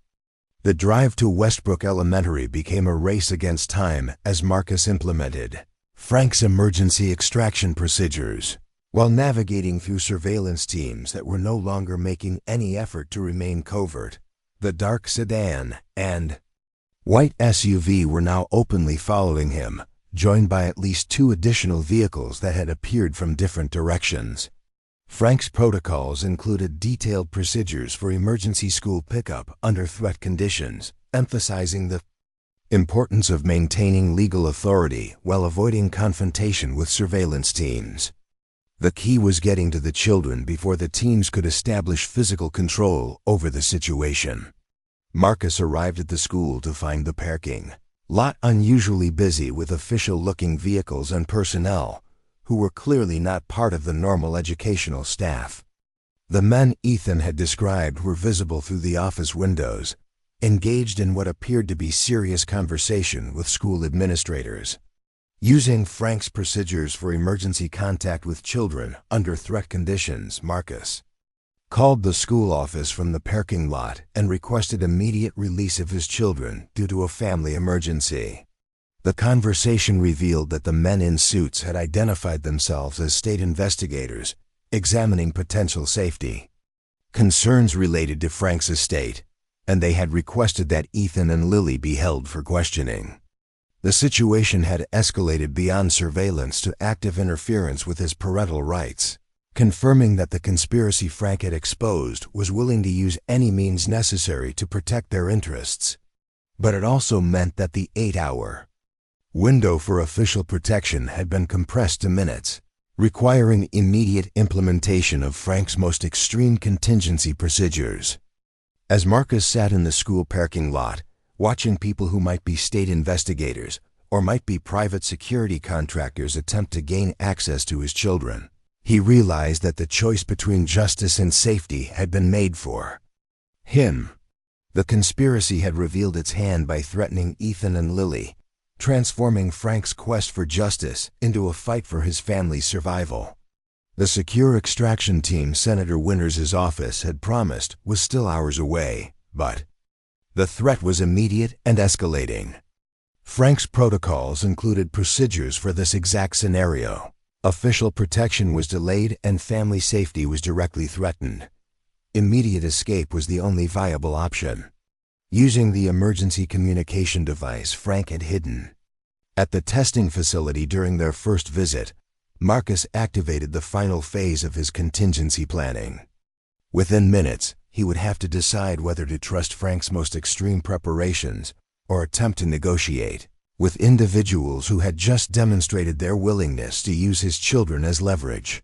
The drive to Westbrook Elementary became a race against time as Marcus implemented Frank's emergency extraction procedures, while navigating through surveillance teams that were no longer making any effort to remain covert. The dark sedan and white SUV were now openly following him, joined by at least 2 additional vehicles that had appeared from different directions. Frank's protocols included detailed procedures for emergency school pickup under threat conditions, emphasizing the importance of maintaining legal authority while avoiding confrontation with surveillance teams. The key was getting to the children before the teams could establish physical control over the situation. Marcus arrived at the school to find the parking lot unusually busy with official-looking vehicles and personnel who were clearly not part of the normal educational staff. The men Ethan had described were visible through the office windows, engaged in what appeared to be serious conversation with school administrators. Using Frank's procedures for emergency contact with children under threat conditions, Marcus called the school office from the parking lot and requested immediate release of his children due to a family emergency. The conversation revealed that the men in suits had identified themselves as state investigators, examining potential safety concerns related to Frank's estate, and they had requested that Ethan and Lily be held for questioning. The situation had escalated beyond surveillance to active interference with his parental rights, confirming that the conspiracy Frank had exposed was willing to use any means necessary to protect their interests. But it also meant that the 8-hour window for official protection had been compressed to minutes, requiring immediate implementation of Frank's most extreme contingency procedures. As Marcus sat in the school parking lot, watching people who might be state investigators or might be private security contractors attempt to gain access to his children, he realized that the choice between justice and safety had been made for him. The conspiracy had revealed its hand by threatening Ethan and Lily, transforming Frank's quest for justice into a fight for his family's survival. The secure extraction team Senator Winters' office had promised was still hours away, but the threat was immediate and escalating. Frank's protocols included procedures for this exact scenario. Official protection was delayed and family safety was directly threatened. Immediate escape was the only viable option. Using the emergency communication device Frank had hidden at the testing facility during their first visit, Marcus activated the final phase of his contingency planning. Within minutes, he would have to decide whether to trust Frank's most extreme preparations or attempt to negotiate with individuals who had just demonstrated their willingness to use his children as leverage.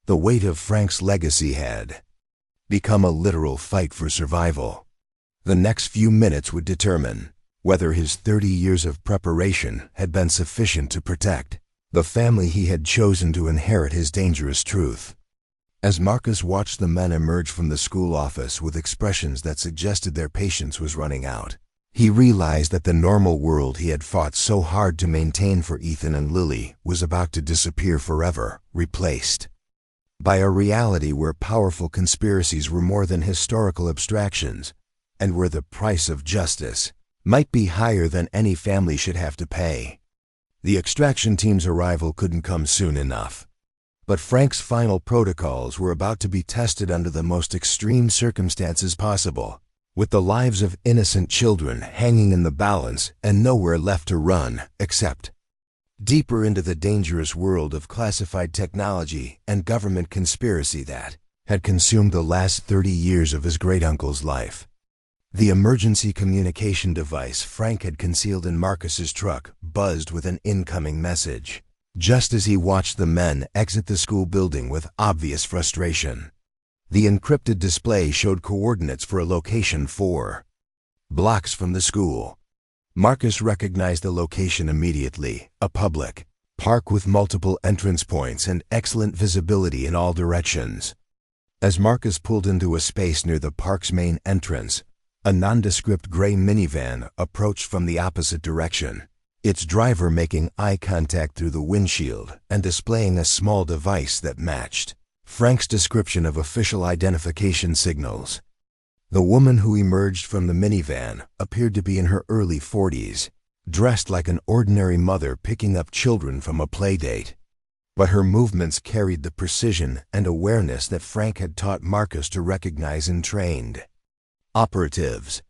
The weight of Frank's legacy had become a literal fight for survival. The next few minutes would determine whether his 30 years of preparation had been sufficient to protect the family he had chosen to inherit his dangerous truth. As Marcus watched the men emerge from the school office with expressions that suggested their patience was running out, he realized that the normal world he had fought so hard to maintain for Ethan and Lily was about to disappear forever, replaced by a reality where powerful conspiracies were more than historical abstractions, and where the price of justice might be higher than any family should have to pay. The extraction team's arrival couldn't come soon enough. But Frank's final protocols were about to be tested under the most extreme circumstances possible, with the lives of innocent children hanging in the balance and nowhere left to run except deeper into the dangerous world of classified technology and government conspiracy that had consumed the last 30 years of his great-uncle's life. The emergency communication device Frank had concealed in Marcus's truck buzzed with an incoming message, just as he watched the men exit the school building with obvious frustration. The encrypted display showed coordinates for a location 4 blocks from the school. Marcus recognized the location immediately, a public park with multiple entrance points and excellent visibility in all directions. As Marcus pulled into a space near the park's main entrance, a nondescript gray minivan approached from the opposite direction, its driver making eye contact through the windshield and displaying a small device that matched Frank's description of official identification signals. The woman who emerged from the minivan appeared to be in her early 40s, dressed like an ordinary mother picking up children from a playdate. But her movements carried the precision and awareness that Frank had taught Marcus to recognize in trained operatives.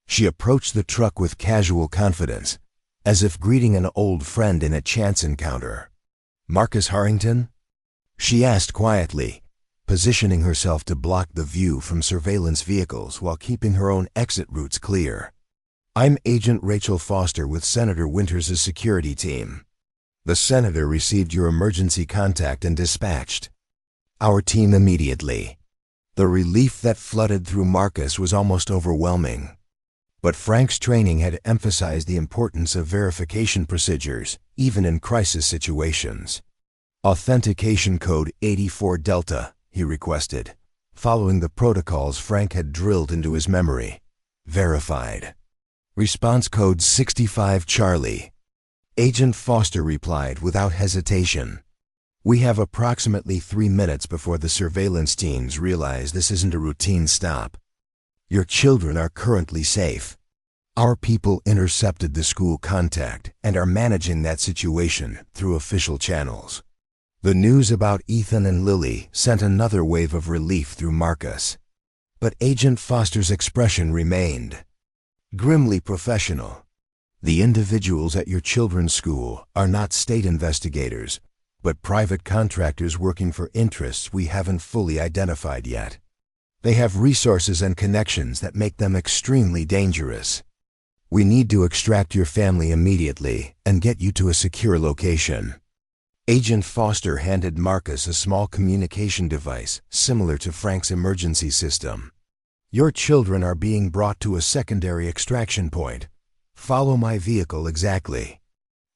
She approached the truck with casual confidence, as if greeting an old friend in a chance encounter. "Marcus Harrington?" she asked quietly, positioning herself to block the view from surveillance vehicles while keeping her own exit routes clear. "I'm Agent Rachel Foster with Senator Winters' security team. The senator received your emergency contact and dispatched our team immediately." The relief that flooded through Marcus was almost overwhelming. But Frank's training had emphasized the importance of verification procedures, even in crisis situations. "Authentication code 84 Delta, he requested, following the protocols Frank had drilled into his memory. "Verified." "Response code 65 Charlie. Agent Foster replied without hesitation. "We have approximately 3 minutes before the surveillance teams realize this isn't a routine stop. Your children are currently safe. Our people intercepted the school contact and are managing that situation through official channels." The news about Ethan and Lily sent another wave of relief through Marcus. But Agent Foster's expression remained grimly professional. "The individuals at your children's school are not state investigators, but private contractors working for interests we haven't fully identified yet. They have resources and connections that make them extremely dangerous. We need to extract your family immediately and get you to a secure location." Agent Foster handed Marcus a small communication device similar to Frank's emergency system. "Your children are being brought to a secondary extraction point. Follow my vehicle exactly.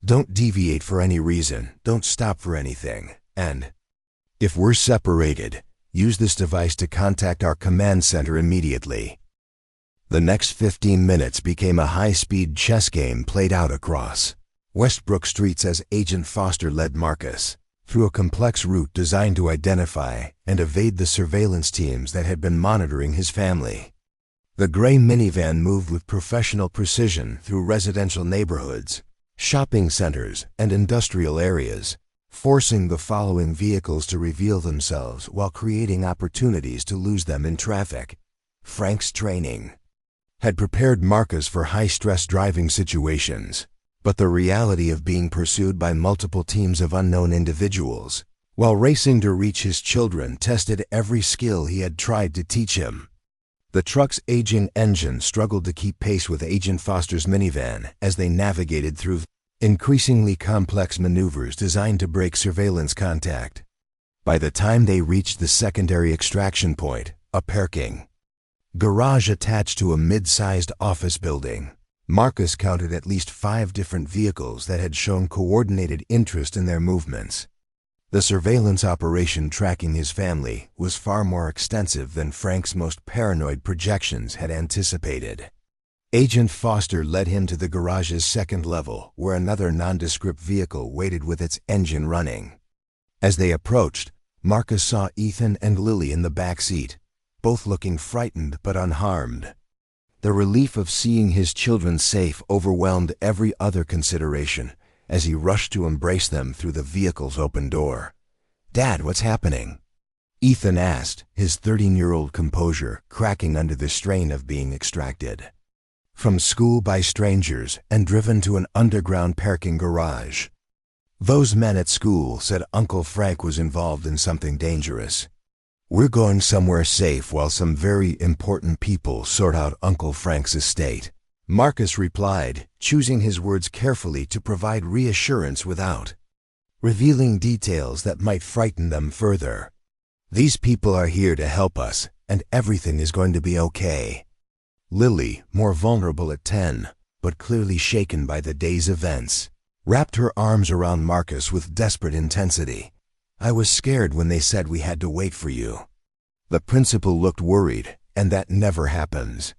Don't deviate for any reason, don't stop for anything, and if we're separated, use this device to contact our command center immediately." The next 15 minutes became a high-speed chess game played out across Westbrook streets as Agent Foster led Marcus through a complex route designed to identify and evade the surveillance teams that had been monitoring his family. The gray minivan moved with professional precision through residential neighborhoods, shopping centers, and industrial areas, forcing the following vehicles to reveal themselves while creating opportunities to lose them in traffic. Frank's training had prepared Marcus for high-stress driving situations, but the reality of being pursued by multiple teams of unknown individuals while racing to reach his children tested every skill he had tried to teach him. The truck's aging engine struggled to keep pace with Agent Foster's minivan as they navigated through increasingly complex maneuvers designed to break surveillance contact. By the time they reached the secondary extraction point, a parking garage attached to a mid-sized office building, Marcus counted at least 5 different vehicles that had shown coordinated interest in their movements. The surveillance operation tracking his family was far more extensive than Frank's most paranoid projections had anticipated. Agent Foster led him to the garage's second level, where another nondescript vehicle waited with its engine running. As they approached, Marcus saw Ethan and Lily in the back seat, both looking frightened but unharmed. The relief of seeing his children safe overwhelmed every other consideration as he rushed to embrace them through the vehicle's open door. "Dad, what's happening?" Ethan asked, his 13-year-old composure cracking under the strain of being extracted from school by strangers and driven to an underground parking garage. "Those men at school said Uncle Frank was involved in something dangerous. We're going somewhere safe while some very important people sort out Uncle Frank's estate," Marcus replied, choosing his words carefully to provide reassurance without revealing details that might frighten them further. "These people are here to help us, and everything is going to be okay." Lily, more vulnerable at 10, but clearly shaken by the day's events, wrapped her arms around Marcus with desperate intensity. "I was scared when they said we had to wait for you." The principal looked worried, and that never happens.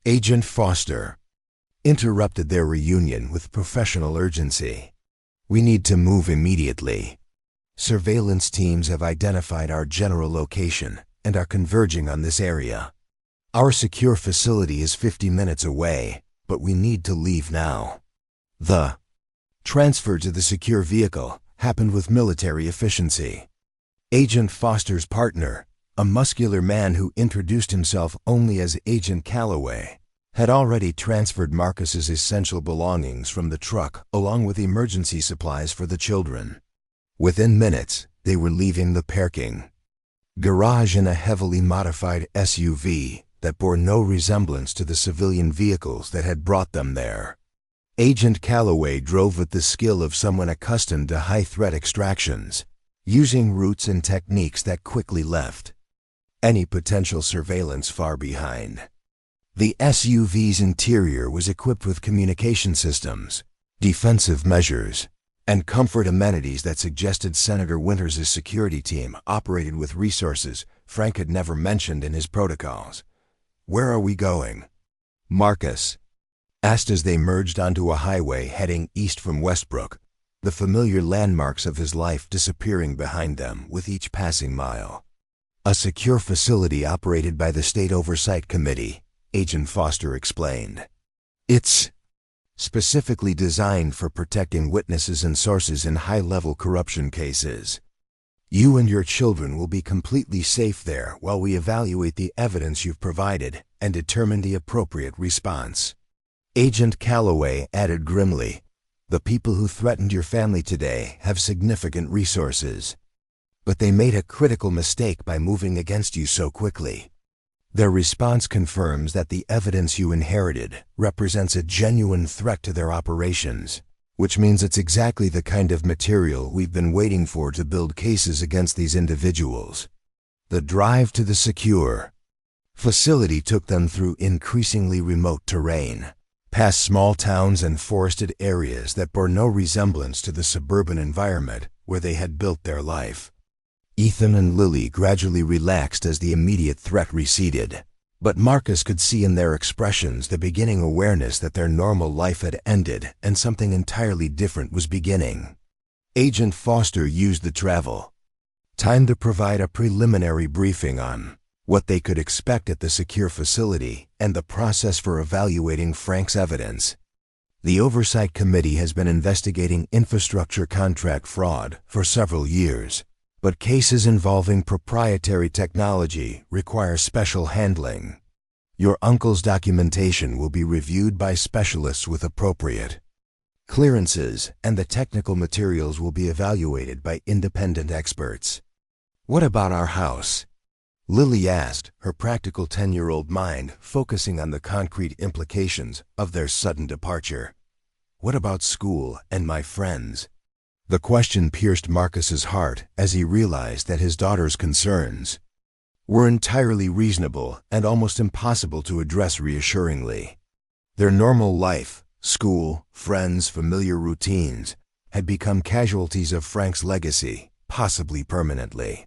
Agent Foster interrupted their reunion with professional urgency. "We need to move immediately. Surveillance teams have identified our general location and are converging on this area. Our secure facility is 50 minutes away, but we need to leave now." The transfer to the secure vehicle happened with military efficiency. Agent Foster's partner, a muscular man who introduced himself only as Agent Calloway, had already transferred Marcus's essential belongings from the truck along with emergency supplies for the children. Within minutes, they were leaving the parking garage in a heavily modified SUV that bore no resemblance to the civilian vehicles that had brought them there. Agent Calloway drove with the skill of someone accustomed to high-threat extractions, using routes and techniques that quickly left any potential surveillance far behind. The SUV's interior was equipped with communication systems, defensive measures, and comfort amenities that suggested Senator Winters' security team operated with resources Frank had never mentioned in his protocols. "Where are we going?" Marcus asked as they merged onto a highway heading east from Westbrook, the familiar landmarks of his life disappearing behind them with each passing mile. "A secure facility operated by the State Oversight Committee," Agent Foster explained. "It's specifically designed for protecting witnesses and sources in high-level corruption cases. You and your children will be completely safe there while we evaluate the evidence you've provided and determine the appropriate response." Agent Calloway added grimly, "The people who threatened your family today have significant resources, but they made a critical mistake by moving against you so quickly. Their response confirms that the evidence you inherited represents a genuine threat to their operations, which means it's exactly the kind of material we've been waiting for to build cases against these individuals." The drive to the secure facility took them through increasingly remote terrain, past small towns and forested areas that bore no resemblance to the suburban environment where they had built their life. Ethan and Lily gradually relaxed as the immediate threat receded, but Marcus could see in their expressions the beginning awareness that their normal life had ended and something entirely different was beginning. Agent Foster used the travel time to provide a preliminary briefing on what they could expect at the secure facility and the process for evaluating Frank's evidence. The Oversight Committee has been investigating infrastructure contract fraud for several years, but cases involving proprietary technology require special handling. Your uncle's documentation will be reviewed by specialists with appropriate clearances, and the technical materials will be evaluated by independent experts. "What about our house?" Lily asked, her practical 10-year-old mind focusing on the concrete implications of their sudden departure. "What about school and my friends?" The question pierced Marcus's heart as he realized that his daughter's concerns were entirely reasonable and almost impossible to address reassuringly. Their normal life, school, friends, familiar routines, had become casualties of Frank's legacy, possibly permanently.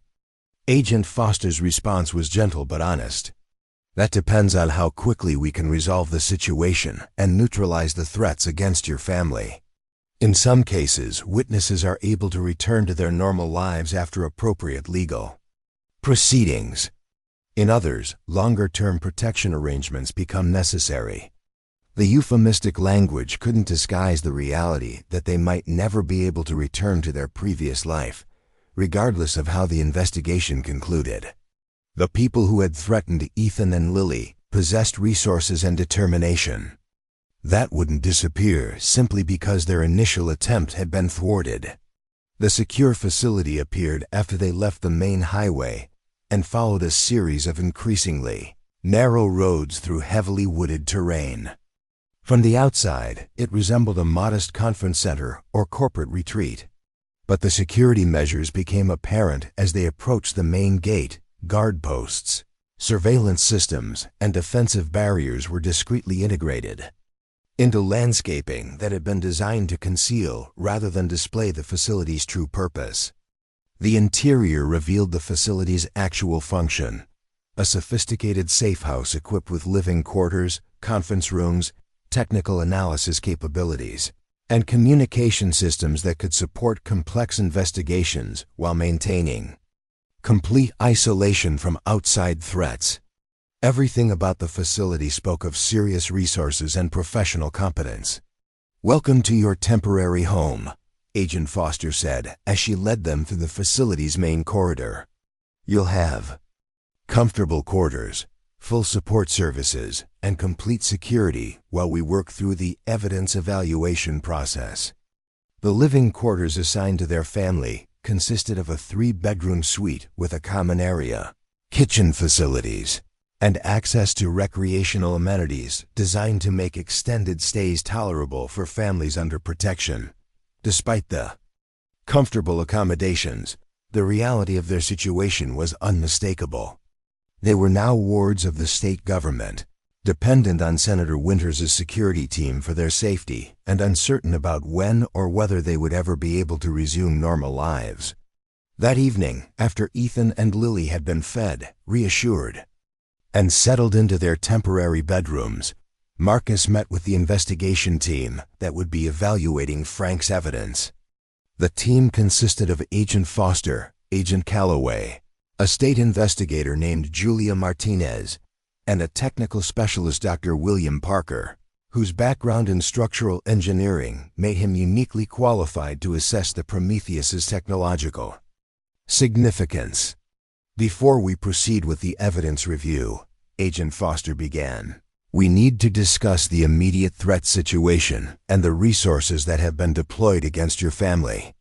Agent Foster's response was gentle but honest. "That depends on how quickly we can resolve the situation and neutralize the threats against your family. In some cases, witnesses are able to return to their normal lives after appropriate legal proceedings. In others, longer-term protection arrangements become necessary. The euphemistic language couldn't disguise the reality that they might never be able to return to their previous life, regardless of how the investigation concluded. The people who had threatened Ethan and Lily possessed resources and determination. That wouldn't disappear simply because their initial attempt had been thwarted. The secure facility appeared after they left the main highway and followed a series of increasingly narrow roads through heavily wooded terrain. From the outside, it resembled a modest conference center or corporate retreat. But the security measures became apparent as they approached the main gate. Guard posts, surveillance systems, and defensive barriers were discreetly integrated into landscaping that had been designed to conceal rather than display the facility's true purpose. The interior revealed the facility's actual function: a sophisticated safe house equipped with living quarters, conference rooms, technical analysis capabilities, and communication systems that could support complex investigations while maintaining complete isolation from outside threats. Everything about the facility spoke of serious resources and professional competence. "Welcome to your temporary home," Agent Foster said as she led them through the facility's main corridor. "You'll have comfortable quarters, full support services, and complete security while we work through the evidence evaluation process." The living quarters assigned to their family consisted of a 3-bedroom suite with a common area, kitchen facilities, and access to recreational amenities designed to make extended stays tolerable for families under protection. Despite the comfortable accommodations, the reality of their situation was unmistakable. They were now wards of the state government, dependent on Senator Winters' security team for their safety and uncertain about when or whether they would ever be able to resume normal lives. That evening, after Ethan and Lily had been fed, reassured, and settled into their temporary bedrooms, Marcus met with the investigation team that would be evaluating Frank's evidence. The team consisted of Agent Foster, Agent Calloway, a state investigator named Julia Martinez, and a technical specialist, Dr. William Parker, whose background in structural engineering made him uniquely qualified to assess the Prometheus's technological significance. "Before we proceed with the evidence review," Agent Foster began, "we need to discuss the immediate threat situation and the resources that have been deployed against your family.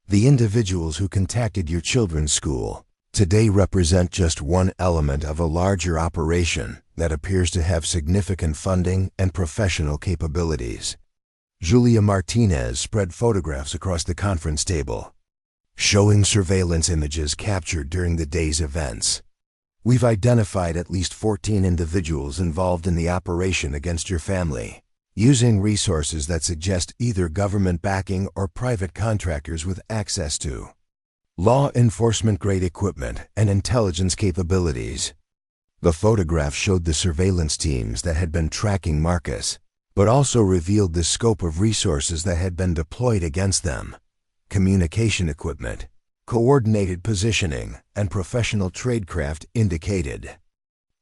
The individuals who contacted your children's school today represent just one element of a larger operation that appears to have significant funding and professional capabilities." Julia Martinez spread photographs across the conference table, showing surveillance images captured during the day's events. "We've identified at least 14 individuals involved in the operation against your family, using resources that suggest either government backing or private contractors with access to law enforcement-grade equipment and intelligence capabilities." The photograph showed the surveillance teams that had been tracking Marcus, but also revealed the scope of resources that had been deployed against them: communication equipment, coordinated positioning, and professional tradecraft indicated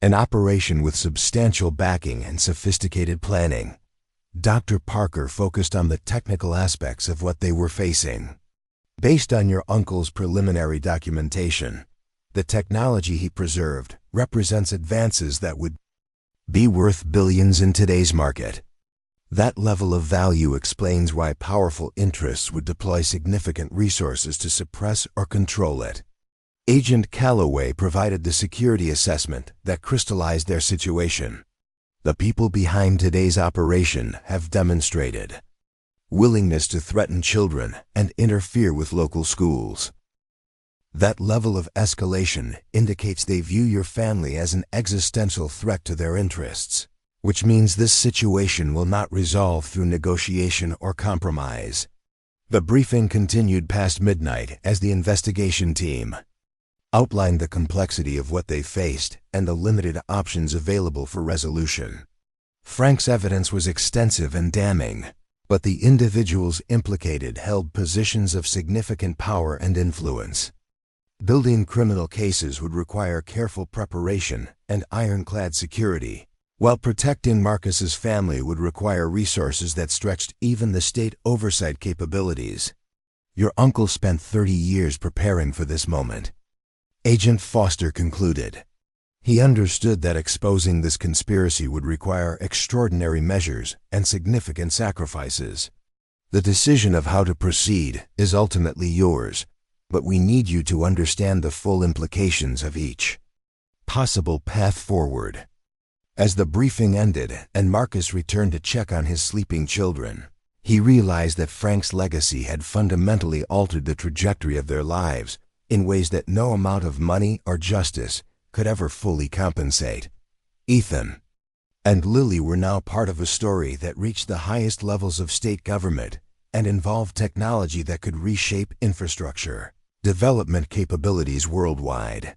an operation with substantial backing and sophisticated planning. Dr. Parker focused on the technical aspects of what they were facing. "Based on your uncle's preliminary documentation, the technology he preserved represents advances that would be worth billions in today's market. That level of value explains why powerful interests would deploy significant resources to suppress or control it." Agent Calloway provided the security assessment that crystallized their situation. "The people behind today's operation have demonstrated willingness to threaten children and interfere with local schools. That level of escalation indicates they view your family as an existential threat to their interests, which means this situation will not resolve through negotiation or compromise." The briefing continued past midnight as the investigation team outlined the complexity of what they faced and the limited options available for resolution. Frank's evidence was extensive and damning, But the individuals implicated held positions of significant power and influence. Building criminal cases would require careful preparation and ironclad security, while protecting Marcus's family would require resources that stretched even the state oversight capabilities. Your uncle spent 30 years preparing for this moment, Agent Foster concluded. He understood that exposing this conspiracy would require extraordinary measures and significant sacrifices. The decision of how to proceed is ultimately yours, but we need you to understand the full implications of each possible path forward. As the briefing ended and Marcus returned to check on his sleeping children, he realized that Frank's legacy had fundamentally altered the trajectory of their lives in ways that no amount of money or justice could ever fully compensate. Ethan and Lily were now part of a story that reached the highest levels of state government and involved technology that could reshape infrastructure development capabilities worldwide.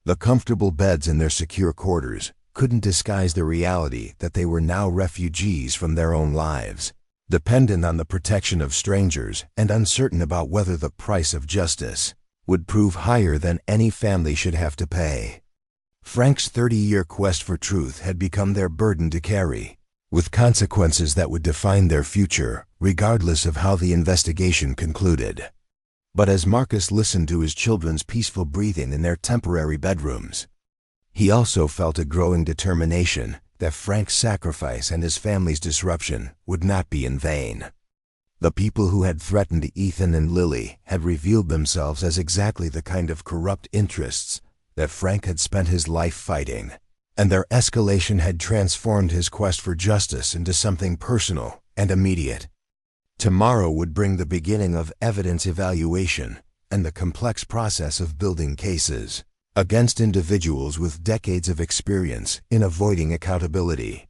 The comfortable beds in their secure quarters couldn't disguise the reality that they were now refugees from their own lives, dependent on the protection of strangers and uncertain about whether the price of justice would prove higher than any family should have to pay. Frank's 30-year quest for truth had become their burden to carry, with consequences that would define their future, regardless of how the investigation concluded. But as Marcus listened to his children's peaceful breathing in their temporary bedrooms, he also felt a growing determination that Frank's sacrifice and his family's disruption would not be in vain. The people who had threatened Ethan and Lily had revealed themselves as exactly the kind of corrupt interests that Frank had spent his life fighting, and their escalation had transformed his quest for justice into something personal and immediate. Tomorrow would bring the beginning of evidence evaluation and the complex process of building cases against individuals with decades of experience in avoiding accountability.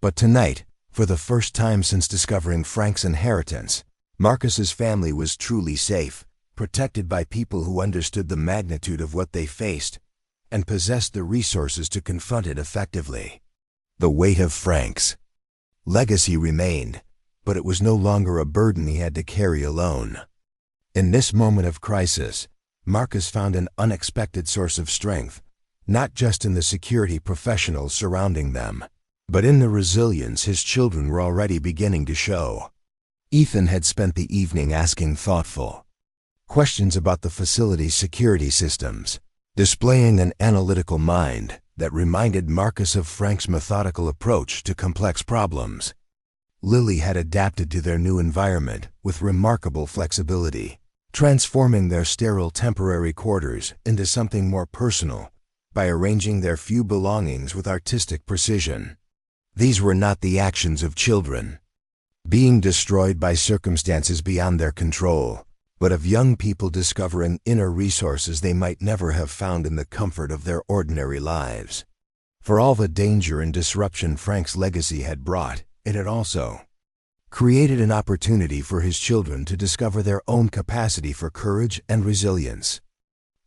But tonight, for the first time since discovering Frank's inheritance, Marcus's family was truly safe, protected by people who understood the magnitude of what they faced and possessed the resources to confront it effectively. The weight of Frank's legacy remained, but it was no longer a burden he had to carry alone. In this moment of crisis, Marcus found an unexpected source of strength, not just in the security professionals surrounding them, but in the resilience his children were already beginning to show. Ethan had spent the evening asking thoughtful questions about the facility's security systems, displaying an analytical mind that reminded Marcus of Frank's methodical approach to complex problems. Lily had adapted to their new environment with remarkable flexibility, transforming their sterile temporary quarters into something more personal by arranging their few belongings with artistic precision. These were not the actions of children, being destroyed by circumstances beyond their control, but of young people discovering inner resources they might never have found in the comfort of their ordinary lives. For all the danger and disruption Frank's legacy had brought, it had also created an opportunity for his children to discover their own capacity for courage and resilience.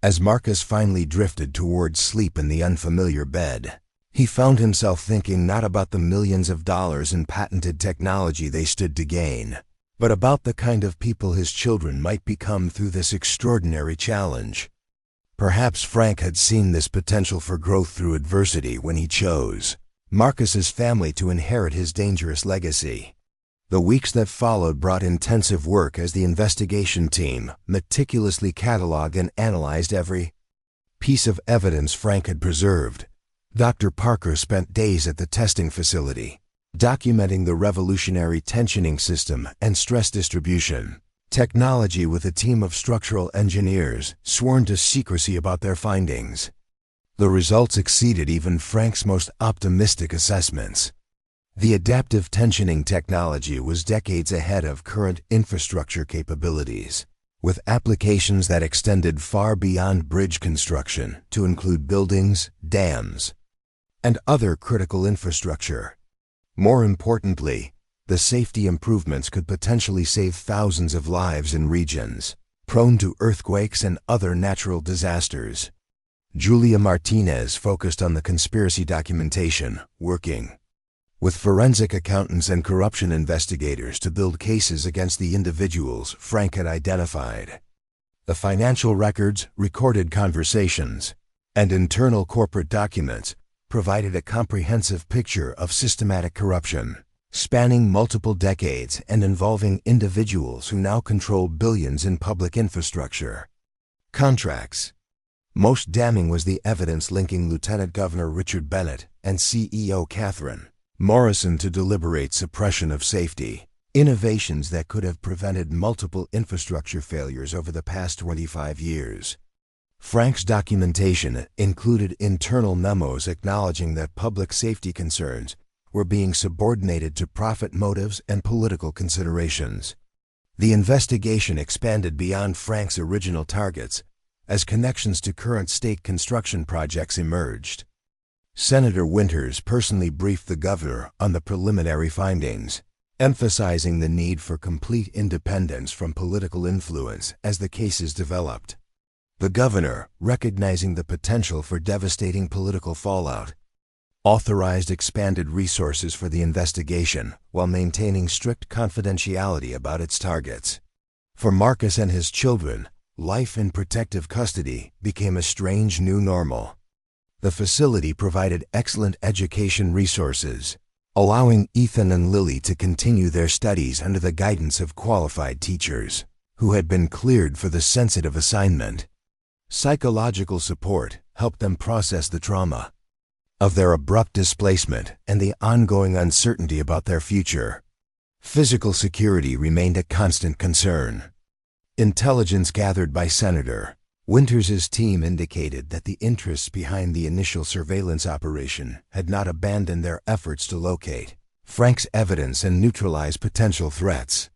As Marcus finally drifted towards sleep in the unfamiliar bed, he found himself thinking not about the millions of dollars in patented technology they stood to gain, but about the kind of people his children might become through this extraordinary challenge. Perhaps Frank had seen this potential for growth through adversity when he chose Marcus's family to inherit his dangerous legacy. The weeks that followed brought intensive work as the investigation team meticulously cataloged and analyzed every piece of evidence Frank had preserved. Dr. Parker spent days at the testing facility, documenting the revolutionary tensioning system and stress distribution technology with a team of structural engineers sworn to secrecy about their findings. The results exceeded even Frank's most optimistic assessments. The adaptive tensioning technology was decades ahead of current infrastructure capabilities, with applications that extended far beyond bridge construction to include buildings, dams, and other critical infrastructure. More importantly, the safety improvements could potentially save thousands of lives in regions prone to earthquakes and other natural disasters. Julia Martinez focused on the conspiracy documentation, working with forensic accountants and corruption investigators to build cases against the individuals Frank had identified. The financial records, recorded conversations, and internal corporate documents provided a comprehensive picture of systematic corruption, spanning multiple decades and involving individuals who now control billions in public infrastructure. Contracts. Most damning was the evidence linking Lieutenant Governor Richard Bennett and CEO Catherine Morrison to deliberate suppression of safety, innovations that could have prevented multiple infrastructure failures over the past 25 years. Frank's documentation included internal memos acknowledging that public safety concerns were being subordinated to profit motives and political considerations. The investigation expanded beyond Frank's original targets as connections to current state construction projects emerged. Senator Winters personally briefed the governor on the preliminary findings, emphasizing the need for complete independence from political influence as the cases developed. The governor, recognizing the potential for devastating political fallout, authorized expanded resources for the investigation while maintaining strict confidentiality about its targets. For Marcus and his children, life in protective custody became a strange new normal. The facility provided excellent education resources, allowing Ethan and Lily to continue their studies under the guidance of qualified teachers who had been cleared for the sensitive assignment. Psychological support helped them process the trauma of their abrupt displacement and the ongoing uncertainty about their future. Physical security remained a constant concern. Intelligence gathered by Senator Winters' team indicated that the interests behind the initial surveillance operation had not abandoned their efforts to locate Frank's evidence and neutralize potential threats.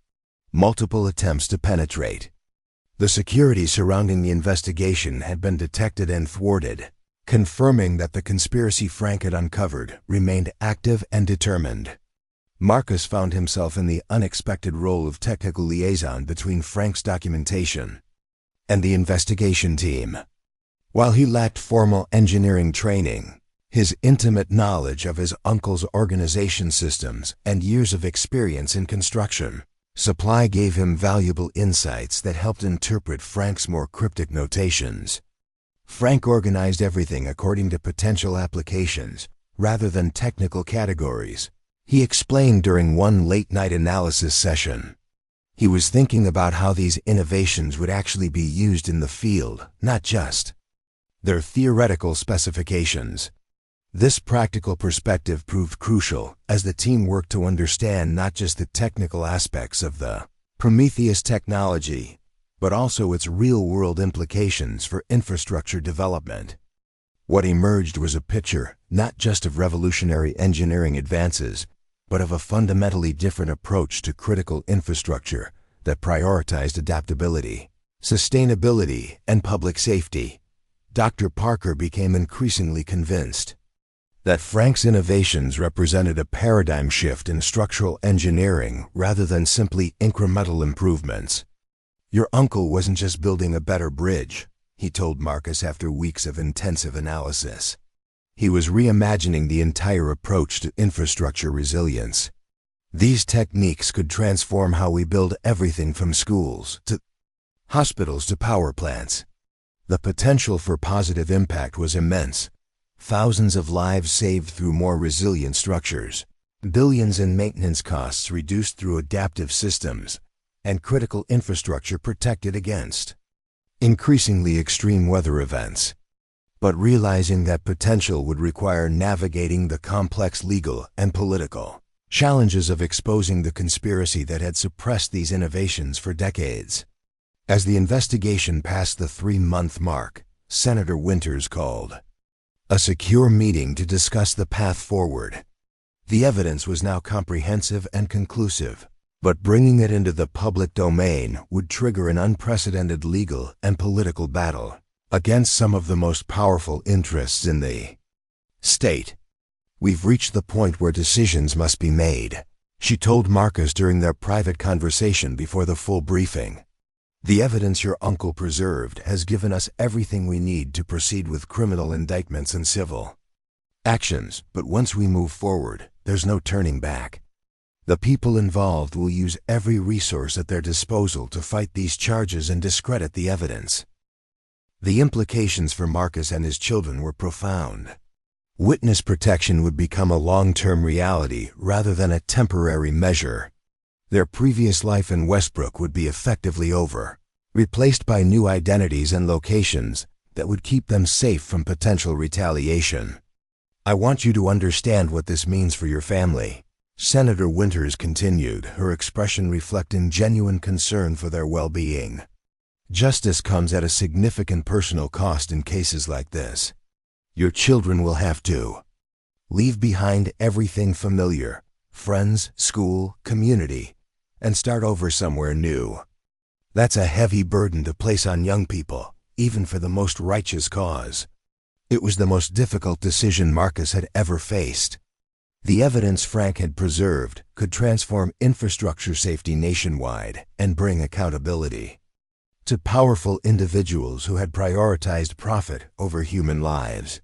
Multiple attempts to penetrate the security surrounding the investigation had been detected and thwarted, confirming that the conspiracy Frank had uncovered remained active and determined. Marcus found himself in the unexpected role of technical liaison between Frank's documentation and the investigation team. While he lacked formal engineering training, his intimate knowledge of his uncle's organization systems and years of experience in construction supply gave him valuable insights that helped interpret Frank's more cryptic notations. Frank organized everything according to potential applications rather than technical categories. He explained during one late-night analysis session. He was thinking about how these innovations would actually be used in the field, not just their theoretical specifications. This practical perspective proved crucial as the team worked to understand not just the technical aspects of the Prometheus technology, but also its real-world implications for infrastructure development. What emerged was a picture not just of revolutionary engineering advances, but of a fundamentally different approach to critical infrastructure that prioritized adaptability, sustainability, and public safety. Dr. Parker became increasingly convinced that Frank's innovations represented a paradigm shift in structural engineering rather than simply incremental improvements. "Your uncle wasn't just building a better bridge," he told Marcus after weeks of intensive analysis. He was reimagining the entire approach to infrastructure resilience. These techniques could transform how we build everything from schools to hospitals to power plants. The potential for positive impact was immense. Thousands of lives saved through more resilient structures, billions in maintenance costs reduced through adaptive systems, and critical infrastructure protected against increasingly extreme weather events. But realizing that potential would require navigating the complex legal and political challenges of exposing the conspiracy that had suppressed these innovations for decades. As the investigation passed the 3-month mark, Senator Winters called a secure meeting to discuss the path forward. The evidence was now comprehensive and conclusive, but bringing it into the public domain would trigger an unprecedented legal and political battle against some of the most powerful interests in the state. "We've reached the point where decisions must be made," she told Marcus during their private conversation before the full briefing. "The evidence your uncle preserved has given us everything we need to proceed with criminal indictments and civil actions, but once we move forward, there's no turning back. The people involved will use every resource at their disposal to fight these charges and discredit the evidence. The implications for Marcus and his children were profound. Witness protection would become a long-term reality rather than a temporary measure. Their previous life in Westbrook would be effectively over, replaced by new identities and locations that would keep them safe from potential retaliation. I want you to understand what this means for your family. Senator Winters continued, her expression reflecting genuine concern for their well-being. Justice comes at a significant personal cost in cases like this. Your children will have to leave behind everything familiar, friends, school, community, and start over somewhere new. That's a heavy burden to place on young people, even for the most righteous cause. It was the most difficult decision Marcus had ever faced. The evidence Frank had preserved could transform infrastructure safety nationwide and bring accountability to powerful individuals who had prioritized profit over human lives.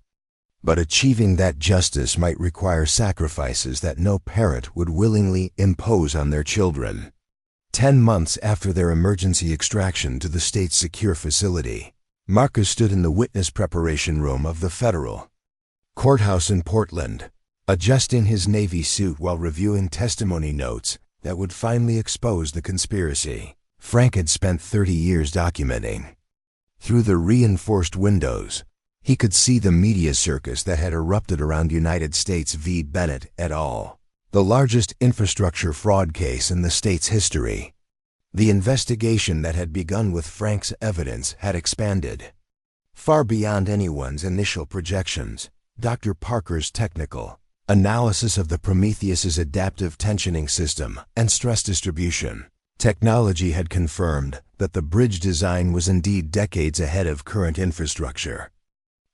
But achieving that justice might require sacrifices that no parent would willingly impose on their children. 10 months after their emergency extraction to the state's secure facility, Marcus stood in the witness preparation room of the federal courthouse in Portland, adjusting his Navy suit while reviewing testimony notes that would finally expose the conspiracy Frank had spent 30 years documenting. Through the reinforced windows, he could see the media circus that had erupted around United States v. Bennett et al., the largest infrastructure fraud case in the state's history. The investigation that had begun with Frank's evidence had expanded far beyond anyone's initial projections. Dr. Parker's technical analysis of the Prometheus's adaptive tensioning system and stress distribution technology had confirmed that the bridge design was indeed decades ahead of current infrastructure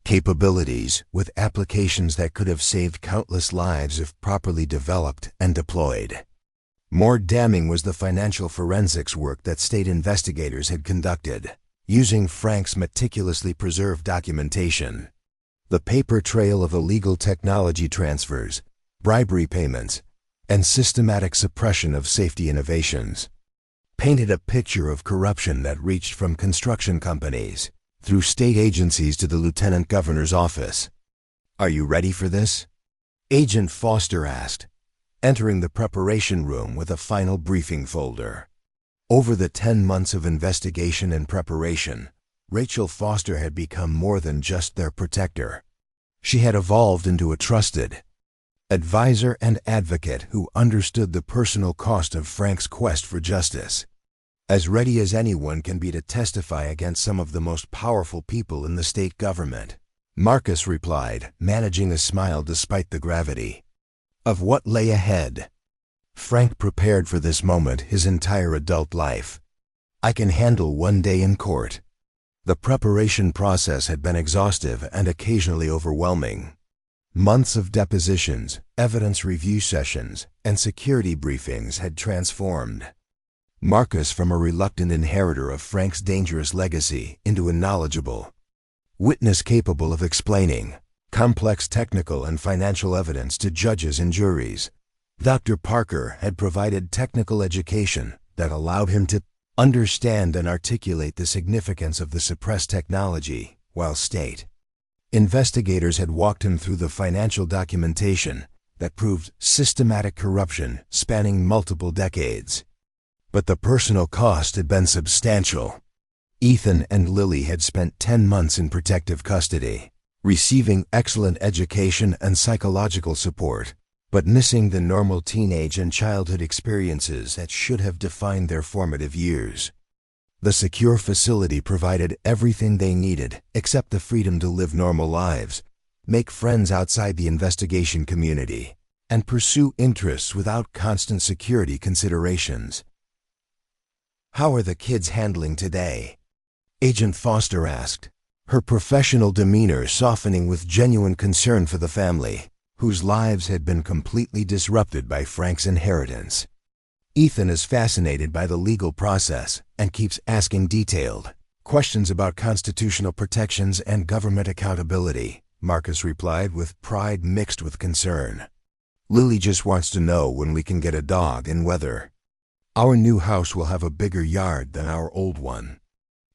capabilities, with applications that could have saved countless lives if properly developed and deployed. More damning was the financial forensics work that state investigators had conducted, using Frank's meticulously preserved documentation. The paper trail of illegal technology transfers, bribery payments, and systematic suppression of safety innovations painted a picture of corruption that reached from construction companies through state agencies to the lieutenant governor's office. "Are you ready for this?" Agent Foster asked, entering the preparation room with a final briefing folder. Over the 10 months of investigation and preparation, Rachel Foster had become more than just their protector. She had evolved into a trusted advisor and advocate who understood the personal cost of Frank's quest for justice. As ready as anyone can be to testify against some of the most powerful people in the state government, Marcus replied, managing a smile despite the gravity of what lay ahead. Frank prepared for this moment his entire adult life. "I can handle one day in court." The preparation process had been exhaustive and occasionally overwhelming. Months of depositions, evidence review sessions, and security briefings had transformed Marcus from a reluctant inheritor of Frank's dangerous legacy into a knowledgeable witness capable of explaining complex technical and financial evidence to judges and juries. Dr. Parker had provided technical education that allowed him to understand and articulate the significance of the suppressed technology, while state investigators had walked him through the financial documentation that proved systematic corruption spanning multiple decades. But the personal cost had been substantial. Ethan and Lily had spent 10 months in protective custody, receiving excellent education and psychological support, but missing the normal teenage and childhood experiences that should have defined their formative years. The secure facility provided everything they needed except the freedom to live normal lives, make friends outside the investigation community, and pursue interests without constant security considerations. "How are the kids handling today?" Agent Foster asked, her professional demeanor softening with genuine concern for the family, whose lives had been completely disrupted by Frank's inheritance. "Ethan is fascinated by the legal process and keeps asking detailed questions about constitutional protections and government accountability," Marcus replied with pride mixed with concern. Lily just wants to know when we can get a dog and whether our new house will have a bigger yard than our old one.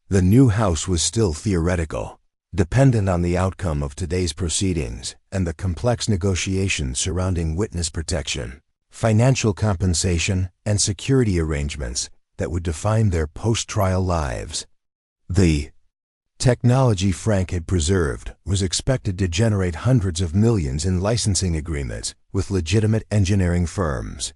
The new house was still theoretical, dependent on the outcome of today's proceedings and the complex negotiations surrounding witness protection, financial compensation, and security arrangements that would define their post-trial lives. The technology Frank had preserved was expected to generate hundreds of millions in licensing agreements with legitimate engineering firms.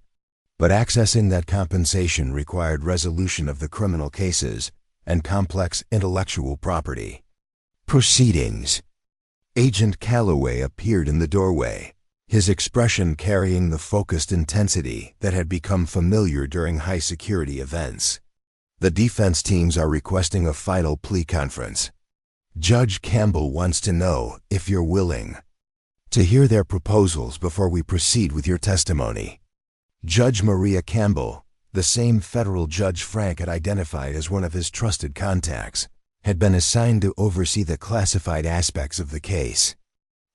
But accessing that compensation required resolution of the criminal cases and complex intellectual property proceedings. Agent Calloway appeared in the doorway, his expression carrying the focused intensity that had become familiar during high-security events. The defense teams are requesting a final plea conference. Judge Campbell wants to know if you're willing to hear their proposals before we proceed with your testimony. Judge Maria Campbell, the same federal judge Frank had identified as one of his trusted contacts, had been assigned to oversee the classified aspects of the case.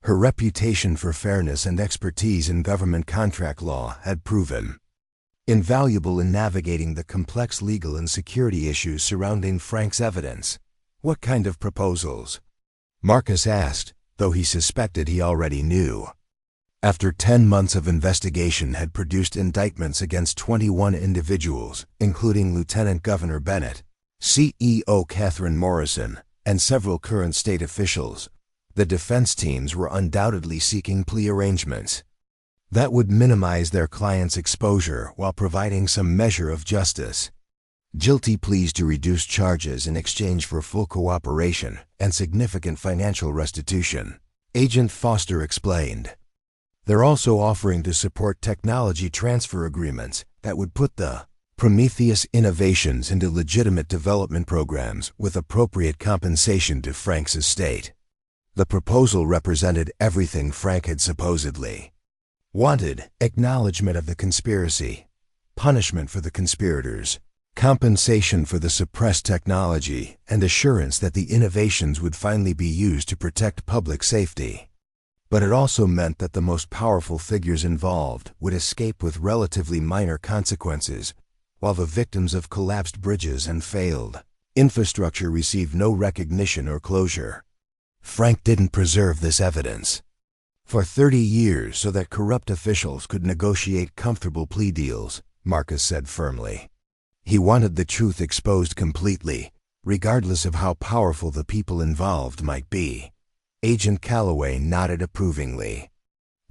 Her reputation for fairness and expertise in government contract law had proven invaluable in navigating the complex legal and security issues surrounding Frank's evidence. "What kind of proposals?" Marcus asked, though he suspected he already knew. After 10 months of investigation had produced indictments against 21 individuals, including Lieutenant Governor Bennett, CEO Catherine Morrison, and several current state officials, the defense teams were undoubtedly seeking plea arrangements that would minimize their clients' exposure while providing some measure of justice. Guilty pleas to reduce charges in exchange for full cooperation and significant financial restitution, Agent Foster explained. They're also offering to support technology transfer agreements that would put the Prometheus innovations into legitimate development programs with appropriate compensation to Frank's estate. The proposal represented everything Frank had supposedly wanted: acknowledgement of the conspiracy, punishment for the conspirators, compensation for the suppressed technology, and assurance that the innovations would finally be used to protect public safety. But it also meant that the most powerful figures involved would escape with relatively minor consequences, while the victims of collapsed bridges and failed infrastructure received no recognition or closure. Frank didn't preserve this evidence for 30 years so that corrupt officials could negotiate comfortable plea deals, Marcus said firmly. He wanted the truth exposed completely, regardless of how powerful the people involved might be. Agent Calloway nodded approvingly.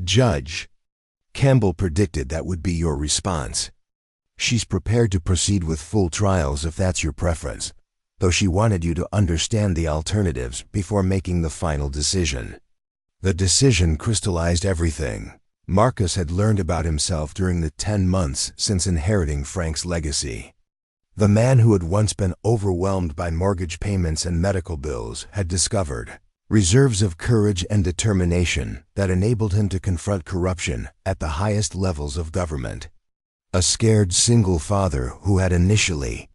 Judge Campbell predicted that would be your response. She's prepared to proceed with full trials if that's your preference, though she wanted you to understand the alternatives before making the final decision. The decision crystallized everything Marcus had learned about himself during the 10 months since inheriting Frank's legacy. The man who had once been overwhelmed by mortgage payments and medical bills had discovered reserves of courage and determination that enabled him to confront corruption at the highest levels of government. A scared single father who had initially